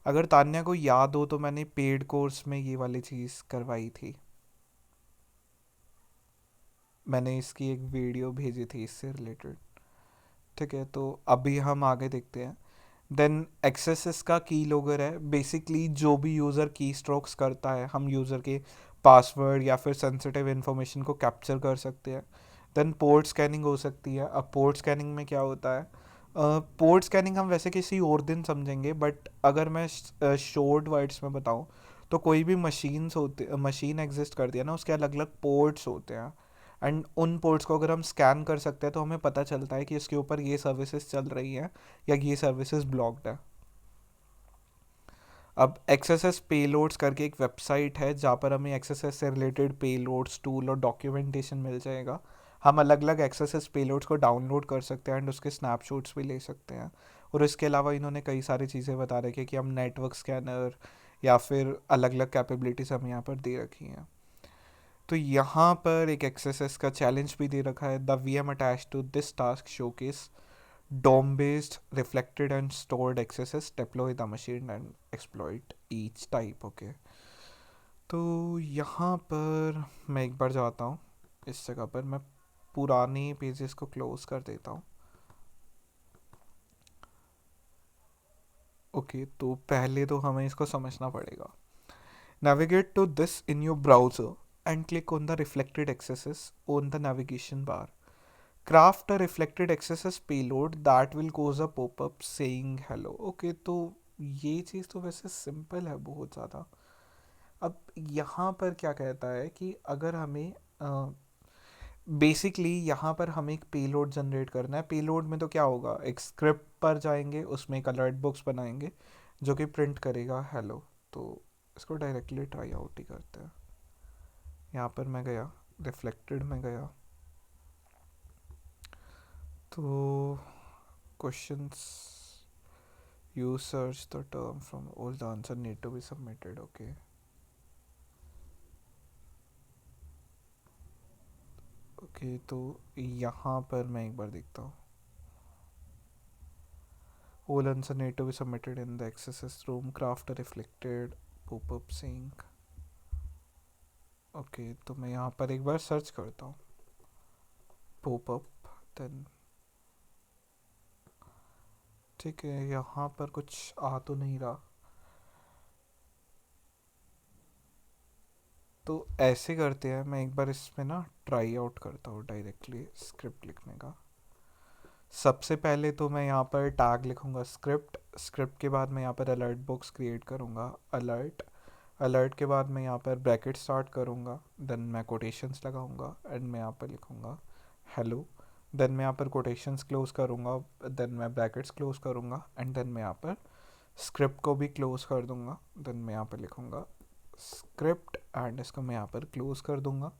अगर तान्या को याद हो तो मैंने पेड कोर्स में ये वाली चीज़ करवाई थी, मैंने इसकी एक वीडियो भेजी थी इससे रिलेटेड। ठीक है, तो अभी हम आगे देखते हैं। देन एक्सेस का की लॉगर है, बेसिकली जो भी यूज़र की स्ट्रोक्स करता है, हम यूज़र के पासवर्ड या फिर सेंसिटिव इन्फॉर्मेशन को कैप्चर कर सकते हैं। देन पोर्ट स्कैनिंग हो सकती है। अब पोर्ट स्कैनिंग में क्या होता है, पोर्ट स्कैनिंग हम वैसे किसी और दिन समझेंगे, बट अगर मैं शॉर्ट वर्ड्स में बताऊं, तो कोई भी मशीन एग्जिस्ट करती है ना, उसके अलग अलग पोर्ट्स होते हैं, एंड उन पोर्ट्स को अगर हम स्कैन कर सकते हैं तो हमें पता चलता है कि इसके ऊपर ये सर्विसेज चल रही हैं या ये सर्विसेज ब्लॉक्ड है। अब एक्सएसएस पेलोड्स करके एक वेबसाइट है जहाँ पर हमें एक्सएसएस से रिलेटेड पेलोड्स, टूल और डॉक्यूमेंटेशन मिल जाएगा। हम अलग अलग एक्सएसएस पेलोड्स को डाउनलोड कर सकते हैं एंड उसके स्नैपशॉट्स भी ले सकते हैं। और इसके अलावा इन्होंने कई सारी चीज़ें बता रखी है कि हम नेटवर्क स्कैनर या फिर अलग अलग कैपेबिलिटीज़ हम यहाँ पर दे रखी हैं। तो यहाँ पर एक एक्सएसएस का चैलेंज भी दे रखा है, the V M attach to this task showcase DOM based reflected and stored accesses deploy the machine and exploit each type। Okay, तो यहाँ पर मैं एक बार जाता हूँ, इस जगह पर मैं पुराने पेजेस को क्लोज कर देता हूँ। ओके, तो पहले तो हमें इसको समझना पड़ेगा। Navigate to this in your browser and click on the reflected XSS on the navigation bar. Craft a reflected XSS payload that will cause a popup saying hello. Okay, तो ये चीज़ तो वैसे सिंपल है बहुत ज़्यादा। अब यहाँ पर क्या कहता है कि अगर हमें बेसिकली यहाँ पर हमें एक पेलोड जनरेट करना है। पेलोड में तो क्या होगा, एक स्क्रिप्ट पर जाएंगे, उसमें एक अलर्ट बॉक्स बनाएंगे जो कि प्रिंट करेगा हेलो। तो इसको डायरेक्टली ट्राई आउट ही करते हैं। यहाँ पर मैं गया, रिफ्लेक्टेड में गया, तो questions, you search the term from all the answer need to be submitted। okay, okay, तो यहाँ पर मैं एक बार देखता हूँ, all answer need to be submitted in the XSS room, craft a reflected pop-up sync। Okay, तो मैं यहाँ पर एक बार सर्च करता हूँ pop-up, देन ठीक है, यहाँ पर कुछ आ तो नहीं रहा। तो ऐसे करते हैं, मैं एक बार इसमें ना ट्राई आउट करता हूँ डायरेक्टली स्क्रिप्ट लिखने का। सबसे पहले तो मैं यहाँ पर टैग लिखूँगा स्क्रिप्ट, स्क्रिप्ट के बाद मैं यहाँ पर अलर्ट बॉक्स क्रिएट करूँगा, अलर्ट, अलर्ट के बाद मैं यहाँ पर ब्रैकेट स्टार्ट करूँगा, देन मैं कोटेशंस लगाऊंगा एंड मैं यहाँ पर लिखूँगा हेलो। देन मैं यहाँ पर कोटेशंस क्लोज करूँगा, देन मैं ब्रैकेट्स क्लोज करूँगा एंड देन मैं यहाँ पर स्क्रिप्ट को भी क्लोज कर दूँगा। देन मैं यहाँ पर लिखूँगा स्क्रिप्ट एंड इसको मैं यहाँ पर क्लोज कर दूँगा।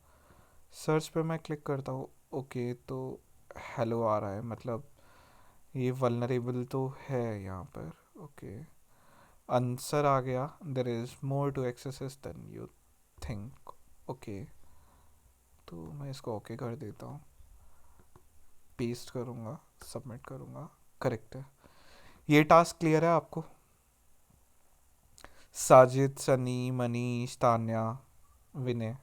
सर्च पे मैं क्लिक करता हूँ, ओके तो हेलो आ रहा है, मतलब ये वल्नरेबल तो है यहाँ पर। ओके, आंसर आ गया, there is more to XSS than you think. Okay, तो मैं इसको ओके कर देता हूँ, पेस्ट करूँगा, सबमिट करूँगा, करेक्ट है। ये टास्क क्लियर है आपको? साजिद, सनी, मनीष, तान्या, विनय।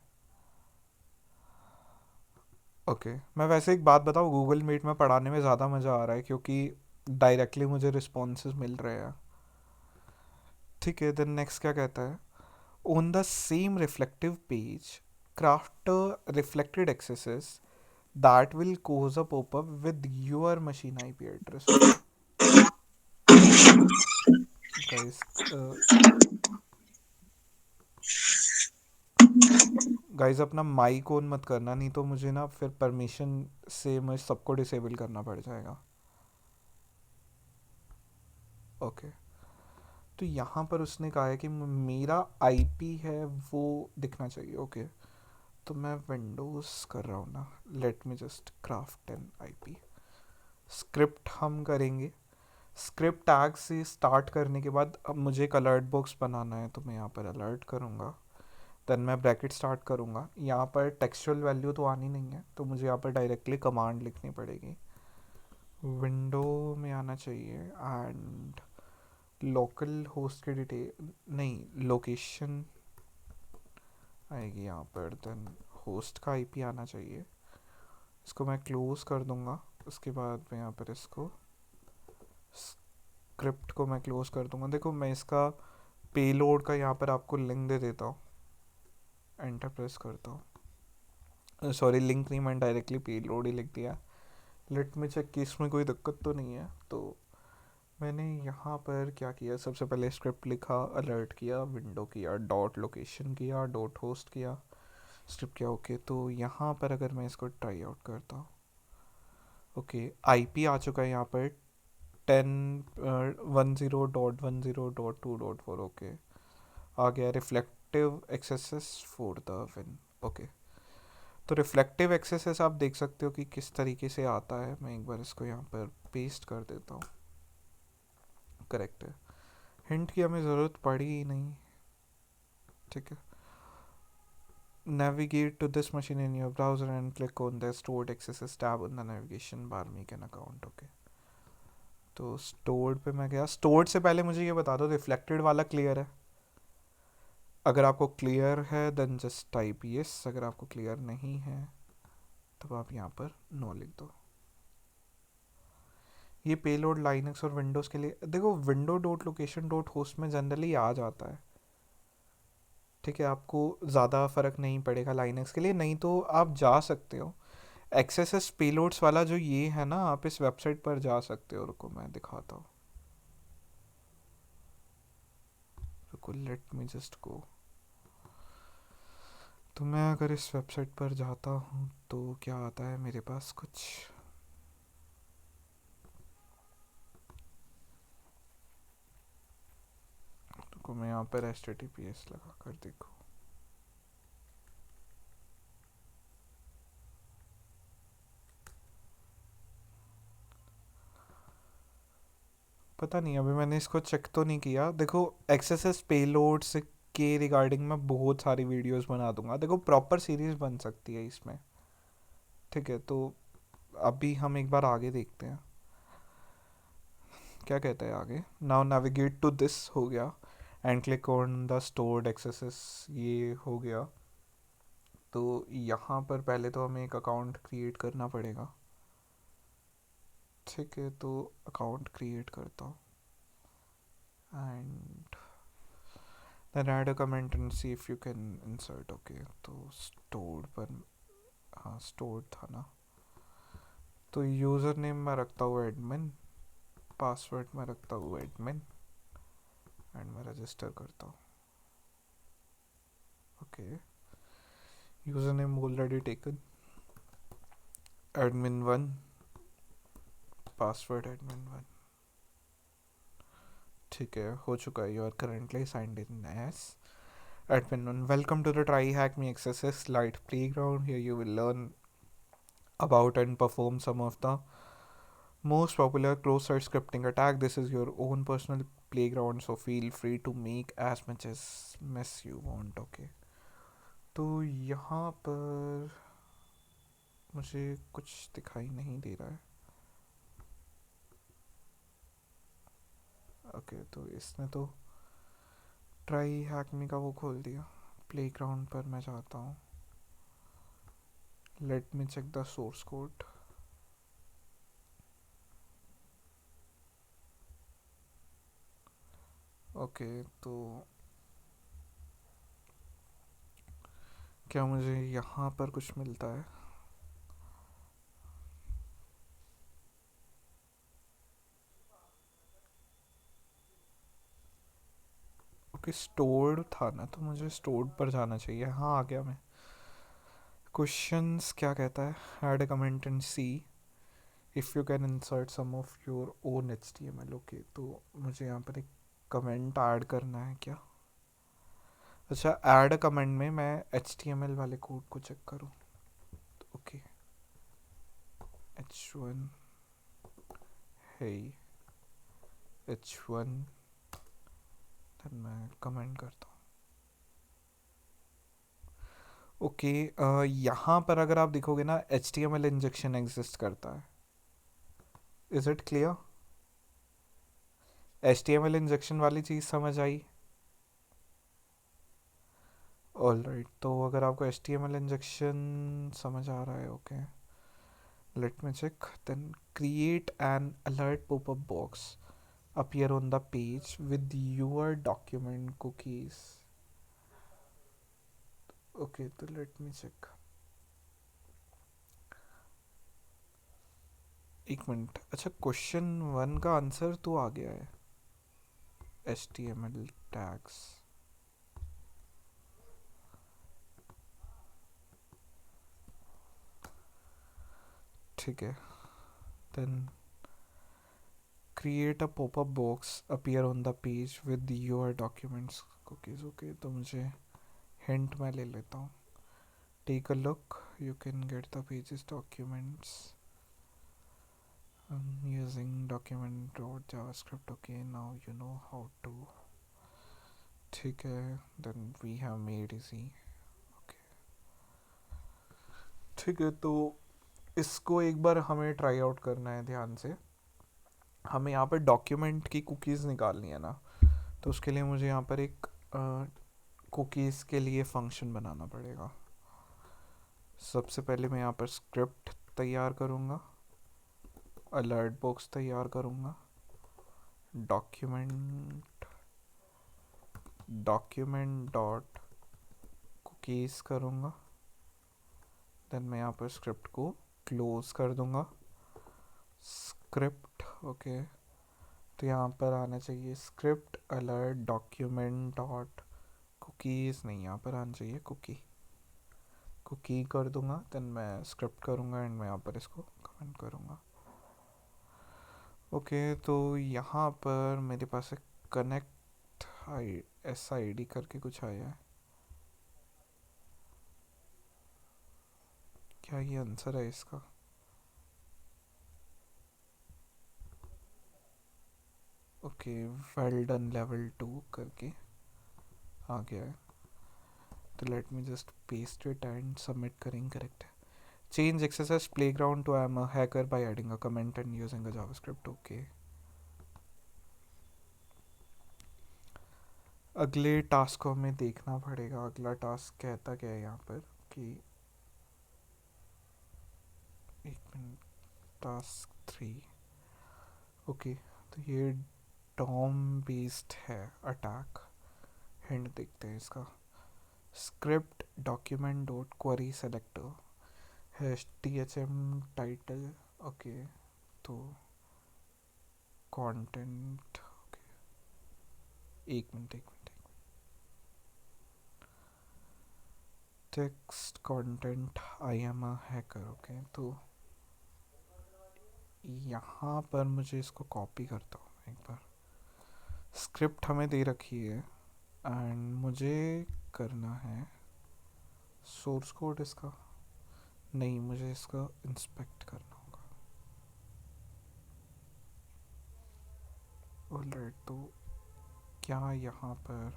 ओके, मैं वैसे एक बात बताऊँ, गूगल मीट में पढ़ाने में ज़्यादा मज़ा आ रहा है क्योंकि डायरेक्टली मुझे रिस्पॉन्सेज मिल रहे हैं। ठीक है, देन नेक्स्ट क्या कहता है, on the same reflective page craft reflected accesses that will cause a pop-up with your machine IP address. Okay guys, guys अपना माइक ऑन मत करना, नहीं तो मुझे ना फिर परमिशन से मुझे सबको डिसेबल करना पड़ जाएगा। ओके, तो यहाँ पर उसने कहा है कि मेरा आईपी है वो दिखना चाहिए। ओके, तो मैं विंडोज़ कर रहा हूँ ना, late me just craft N IP. Script हम करेंगे, स्क्रिप्ट टैग से स्टार्ट करने के बाद अब मुझे एक अलर्ट बॉक्स बनाना है, तो मैं यहाँ पर अलर्ट करूँगा, देन मैं ब्रैकेट स्टार्ट करूँगा। यहाँ पर टेक्सचुअल वैल्यू तो आनी नहीं है, तो मुझे यहाँ पर डायरेक्टली कमांड लिखनी पड़ेगी। विंडो में आना चाहिए एंड लोकल होस्ट की डिटेल नहीं, लोकेशन आएगी यहाँ पर, देन होस्ट का आईपी आना चाहिए। इसको मैं क्लोज कर दूँगा, उसके बाद मैं यहाँ पर इसको स्क्रिप्ट को मैं क्लोज कर दूँगा। देखो मैं इसका पेलोड का यहाँ पर आपको लिंक दे देता हूँ, एंटर प्रेस करता हूँ, सॉरी लिंक नहीं, मैंने डायरेक्टली पेलोड ही लिख दिया। लेट में चेक कि इसमें कोई दिक्कत तो नहीं है। तो मैंने यहाँ पर क्या किया, सबसे पहले स्क्रिप्ट लिखा, अलर्ट किया, विंडो किया, डॉट लोकेशन किया, डॉट होस्ट किया, स्क्रिप्ट किया। ओके, तो यहाँ पर अगर मैं इसको ट्राई आउट करता हूँ, ओके आईपी आ चुका है यहाँ पर 10.10.1.0.2.4। ओके, आ गया reflective axes for the win. Okay, तो रिफ्लेक्टिव एक्सेसेस आप देख सकते हो कि किस तरीके से आता है। मैं एक बार इसको यहाँ पर पेस्ट कर देता हूँ, करेक्ट है, हिंट की हमें ज़रूरत पड़ी ही नहीं। ठीक है, navigate to this machine in your browser and click on the stored accesses tab on the navigation bar, make an account। Okay, तो स्टोर्ड पे मैं गया। स्टोर्ड से पहले मुझे ये बता दो, रिफ्लेक्टेड वाला क्लियर है? अगर आपको क्लियर है देन जस्ट टाइप यस, अगर आपको क्लियर नहीं है तब आप यहाँ पर नो लिख दो। ये पेलोड लाइनक्स और विंडोज़ के लिए, देखो window dot location dot host में जनरली आ जाता है। ठीक है, आपको ज़्यादा फ़र्क नहीं पड़ेगा लाइनक्स के लिए, नहीं तो आप जा सकते हो एक्सेस पेलोड्स वाला जो ये है ना, आप इस वेबसाइट पर जा सकते हो। रुको मैं दिखाता हूँ, रुको लेट मी जस्ट गो। तो मैं अगर इस वेबसाइट पर जाता हूँ तो क्या आता है मेरे पास कुछ, रुको मैं यहाँ पर HTTPS लगा कर देखो। पता नहीं, अभी मैंने इसको चेक तो नहीं किया। देखो एक्सेस पेलोड्स के रिगार्डिंग मैं बहुत सारी वीडियोस बना दूंगा, देखो प्रॉपर सीरीज बन सकती है इसमें। ठीक है, तो अभी हम एक बार आगे देखते हैं क्या कहता है आगे। नाउ नेविगेट टू दिस हो गया and click on the stored axes, ये हो गया। तो यहाँ पर पहले तो हमें एक अकाउंट क्रिएट करना पड़ेगा। ठीक है, तो अकाउंट क्रिएट करता हूँ and then add a comment and see if you can insert. Okay, तो स्टोर्ड पर, हाँ स्टोर्ड था ना, तो यूज़र नेम मैं रखता हूँ एडमिन, पासवर्ड मैं रखता हूँ एडमिन एंड मैं रजिस्टर करता हूँ। Okay, user name already taken, admin1, password admin1। ठीक है, हो चुका है। You are currently signed in as admin1। Welcome to the TryHackMe XSS lite playground. Here you will learn about and perform some of the most popular cross-site scripting attack. This is your own personal playground, so feel free to make as much as mess you want. Okay, तो यहाँ पर मुझे कुछ दिखाई नहीं दे रहा है। Okay, तो इसने तो ट्राई हैक मी का वो खोल दिया। प्लेग्राउंड पर मैं जाता हूँ। Let me check the source code. Okay, तो क्या मुझे यहाँ पर कुछ मिलता है? ओके, स्टोर्ड था ना, तो मुझे स्टोर्ड पर जाना चाहिए। हाँ, आ गया मैं। क्वेश्चंस क्या कहता है? Add a comment and see if you can insert some of your own HTML। Okay, तो मुझे यहाँ पर एक कमेंट ऐड करना है क्या? अच्छा, ऐड अ कमेंट में मैं HTML वाले कोड को चेक करूँ। ओके, H1 है, H1, देन मैं कमेंट करता हूँ। ओके, यहाँ पर अगर आप देखोगे ना, HTML इंजेक्शन एग्जिस्ट करता है। Is it clear? HTML injection वाली चीज़ समझ आई? ऑल राइट, तो अगर आपको HTML इंजेक्शन समझ आ रहा है, okay, let me check. Then create an alert pop-up box appear on the page with your document cookies. Okay, तो let me check. एक मिनट। अच्छा, क्वेश्चन 1 का आंसर तो आ गया है, HTML टैग्स। ठीक है, then create a pop-up box appear on the page with your documents cookies. Okay, तो मुझे हिंट मैं ले लेता हूँ। Take a look, you can get the pages documents using document.javascript. Okay, now you know how to। ठीक है, then we have made easy। okay, ठीक है, तो इसको एक बार हमें ट्राई आउट करना है ध्यान से। हमें यहाँ पर डॉक्यूमेंट की कुकीज़ निकालनी है ना, तो उसके लिए मुझे यहाँ पर एक कुकीज़ के लिए फंक्शन बनाना पड़ेगा। सबसे पहले मैं यहाँ पर स्क्रिप्ट तैयार करूँगा, अलर्ट बॉक्स तैयार करूँगा, डॉक्यूमेंट डॉट कुकीज़ करूँगा, देन मैं यहाँ पर स्क्रिप्ट को क्लोज कर दूँगा। स्क्रिप्ट, ओके, तो यहाँ पर आना चाहिए script alert document dot cookies, नहीं, यहाँ पर आना चाहिए कुकी कर दूँगा। देन मैं स्क्रिप्ट करूँगा एंड मैं यहाँ पर इसको कमेंट करूँगा। ओके, तो यहाँ पर मेरे पास एक कनेक्ट SID करके कुछ आया है। क्या ये आंसर है इसका? ओके, वेल डन लेवल 2 करके आ गया है। तो let me just paste it and submit करेंगे। करेक्ट है। Change XSS playground to I am a hacker by adding a comment and using a JavaScript. Okay, अगले टास्क को हमें देखना पड़ेगा। अगला टास्क कहता क्या है यहाँ पर कि एक मिनट, टास्क 3। ओके, तो ये डॉम बेस्ड है अटैक। हिंट देखते हैं इसका। Script document dot query selector hash THM title. Okay, तो कंटेंट। एक minute, text content I am a hacker. Okay, तो यहाँ पर मुझे इसको कॉपी करता हूँ एक बार। स्क्रिप्ट हमें दे रखी है एंड मुझे करना है सोर्स कोड इसका। नहीं, मुझे इसका इंस्पेक्ट करना होगा। ऑलराइट, तो क्या यहाँ पर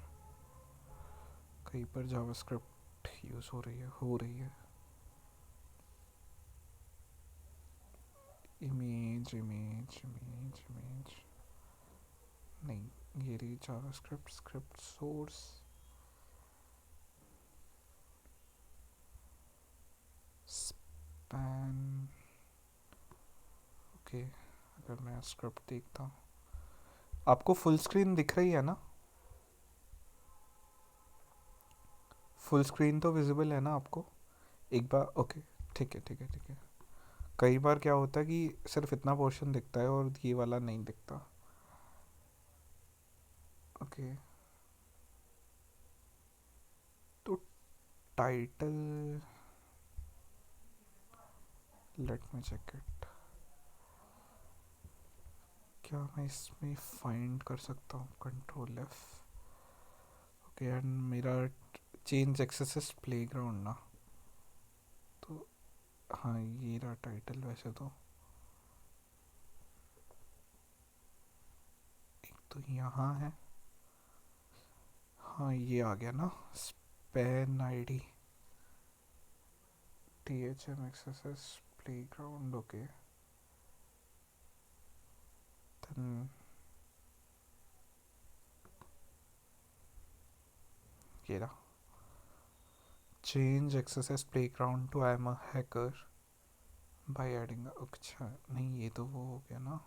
कहीं पर जावास्क्रिप्ट यूज़ हो रही है। इमेज इमेज इमेज इमेज, नहीं, ये रही JavaScript script source. Span. Okay, अगर मैं स्क्रिप्ट देखता हूँ, आपको फुल स्क्रीन दिख रही है ना? फुल स्क्रीन तो विजिबल है ना आपको? एक बार ओके, ठीक है ठीक है ठीक है। कई बार क्या होता है कि सिर्फ इतना पोर्शन दिखता है और ये वाला नहीं दिखता। ओके, तो title, let me check it. क्या मैं इसमें फाइंड कर सकता हूँ? Control F. ओके, एंड मेरा चेंज एक्सेस प्लेग्राउंड ना, तो हाँ, ये रहा टाइटल। वैसे तो एक तो यहाँ है, हाँ ये आ गया ना, span ID T H M XSS playground. Okay, then ये रहा change XSS playground to I am a hacker by adding. अच्छा नहीं, ये तो वो हो गया ना।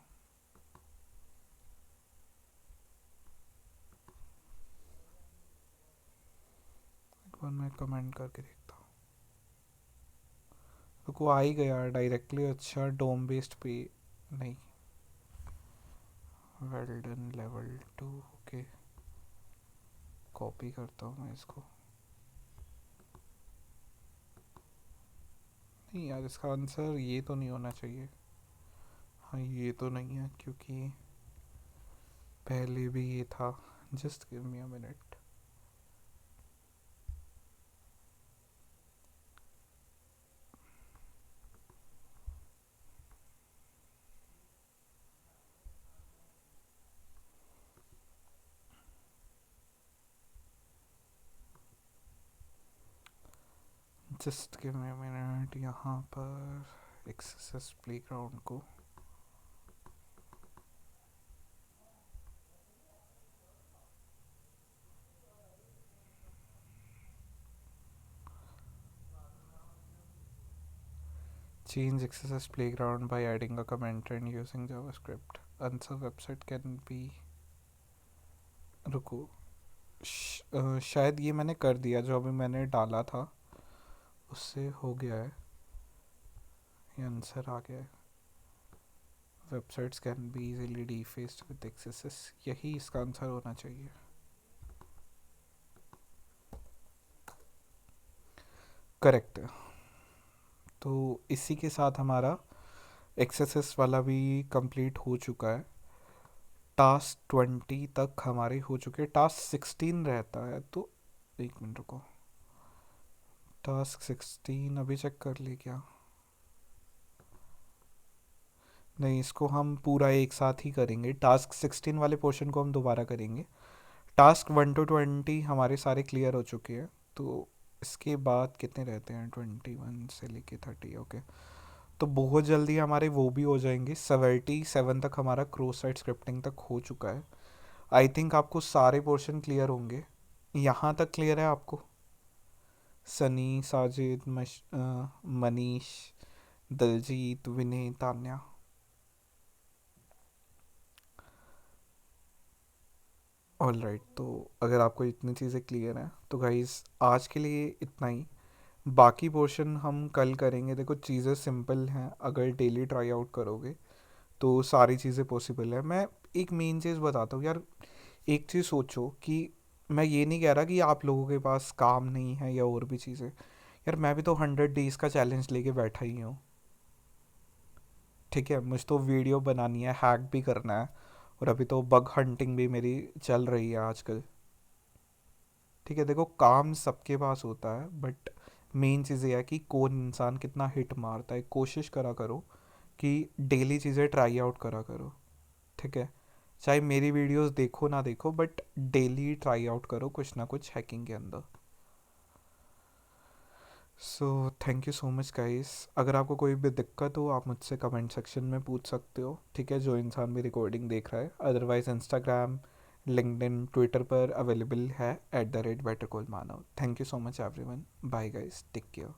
एक बार मैं कमेंट करके देखता हूँ। तो को आ ही गया डायरेक्टली। अच्छा, डोम बेस्ड पे नहीं, well done level 2। Okay, copy करता हूँ मैं इसको। नहीं यार, इसका आंसर ये तो नहीं होना चाहिए। हाँ, ये तो नहीं है क्योंकि पहले भी ये था। Just give me a minute. Just give me a minute. यहाँ पर एक्सेस प्लेग्राउंड को change XSS playground by adding a comment and using JavaScript. Answer website can be। रुको, शायद ये मैंने कर दिया, जो अभी मैंने डाला था उससे हो गया है। ये आंसर आ गया है। Websites can be easily defaced with XSS, यही इसका आंसर होना चाहिए। करेक्ट। तो इसी के साथ हमारा एक्सेस वाला भी कंप्लीट हो चुका है। टास्क 20 तक हमारे हो चुके। टास्क 16 रहता है, तो एक मिनट रुको। टास्क 16 अभी चेक कर ली क्या? नहीं, इसको हम पूरा एक साथ ही करेंगे। टास्क 16 वाले पोर्शन को हम दोबारा करेंगे। टास्क 1 to 20 हमारे सारे क्लियर हो चुके हैं। तो इसके बाद कितने रहते हैं? 21 से लेके 30। ओके, तो बहुत जल्दी हमारे वो भी हो जाएंगे। 77 तक हमारा क्रॉस साइट स्क्रिप्टिंग तक हो चुका है। आई थिंक आपको सारे पोर्शन क्लियर होंगे। यहाँ तक क्लियर है आपको? सनी, साजिद, मनीष, दलजीत, विनय, तान्या। ऑल राइट, तो अगर आपको इतनी चीज़ें क्लियर हैं तो गाइस आज के लिए इतना ही। बाकी पोर्शन हम कल करेंगे। देखो, चीज़ें सिंपल हैं, अगर डेली ट्राई आउट करोगे तो सारी चीज़ें पॉसिबल है। मैं एक मेन चीज़ बताता हूँ यार। एक चीज़ सोचो कि मैं ये नहीं कह रहा कि आप लोगों के पास काम नहीं है या और भी चीज़ें। यार मैं भी तो 100 डेज का चैलेंज लेके बैठा ही हूँ। ठीक है, मुझे तो वीडियो बनानी है, हैक भी करना है, और अभी तो बग हंटिंग भी मेरी चल रही है आजकल। ठीक है, देखो काम सबके पास होता है, बट मेन चीज़ ये है कि कौन इंसान कितना हिट मारता है। कोशिश करा करो कि डेली चीज़ें ट्राई आउट करा करो। ठीक है, चाहे मेरी वीडियोस देखो ना देखो, बट डेली ट्राई आउट करो कुछ ना कुछ हैकिंग के अंदर। So thank you so much guys. अगर आपको कोई भी दिक्कत हो आप मुझसे कमेंट सेक्शन में पूछ सकते हो, ठीक है, जो इंसान मेरी रिकॉर्डिंग देख रहा है। अदरवाइज इंस्टाग्राम, लिंक्डइन, ट्विटर पर अवेलेबल है @better call Manav. Thank you so much everyone, bye guys, take care.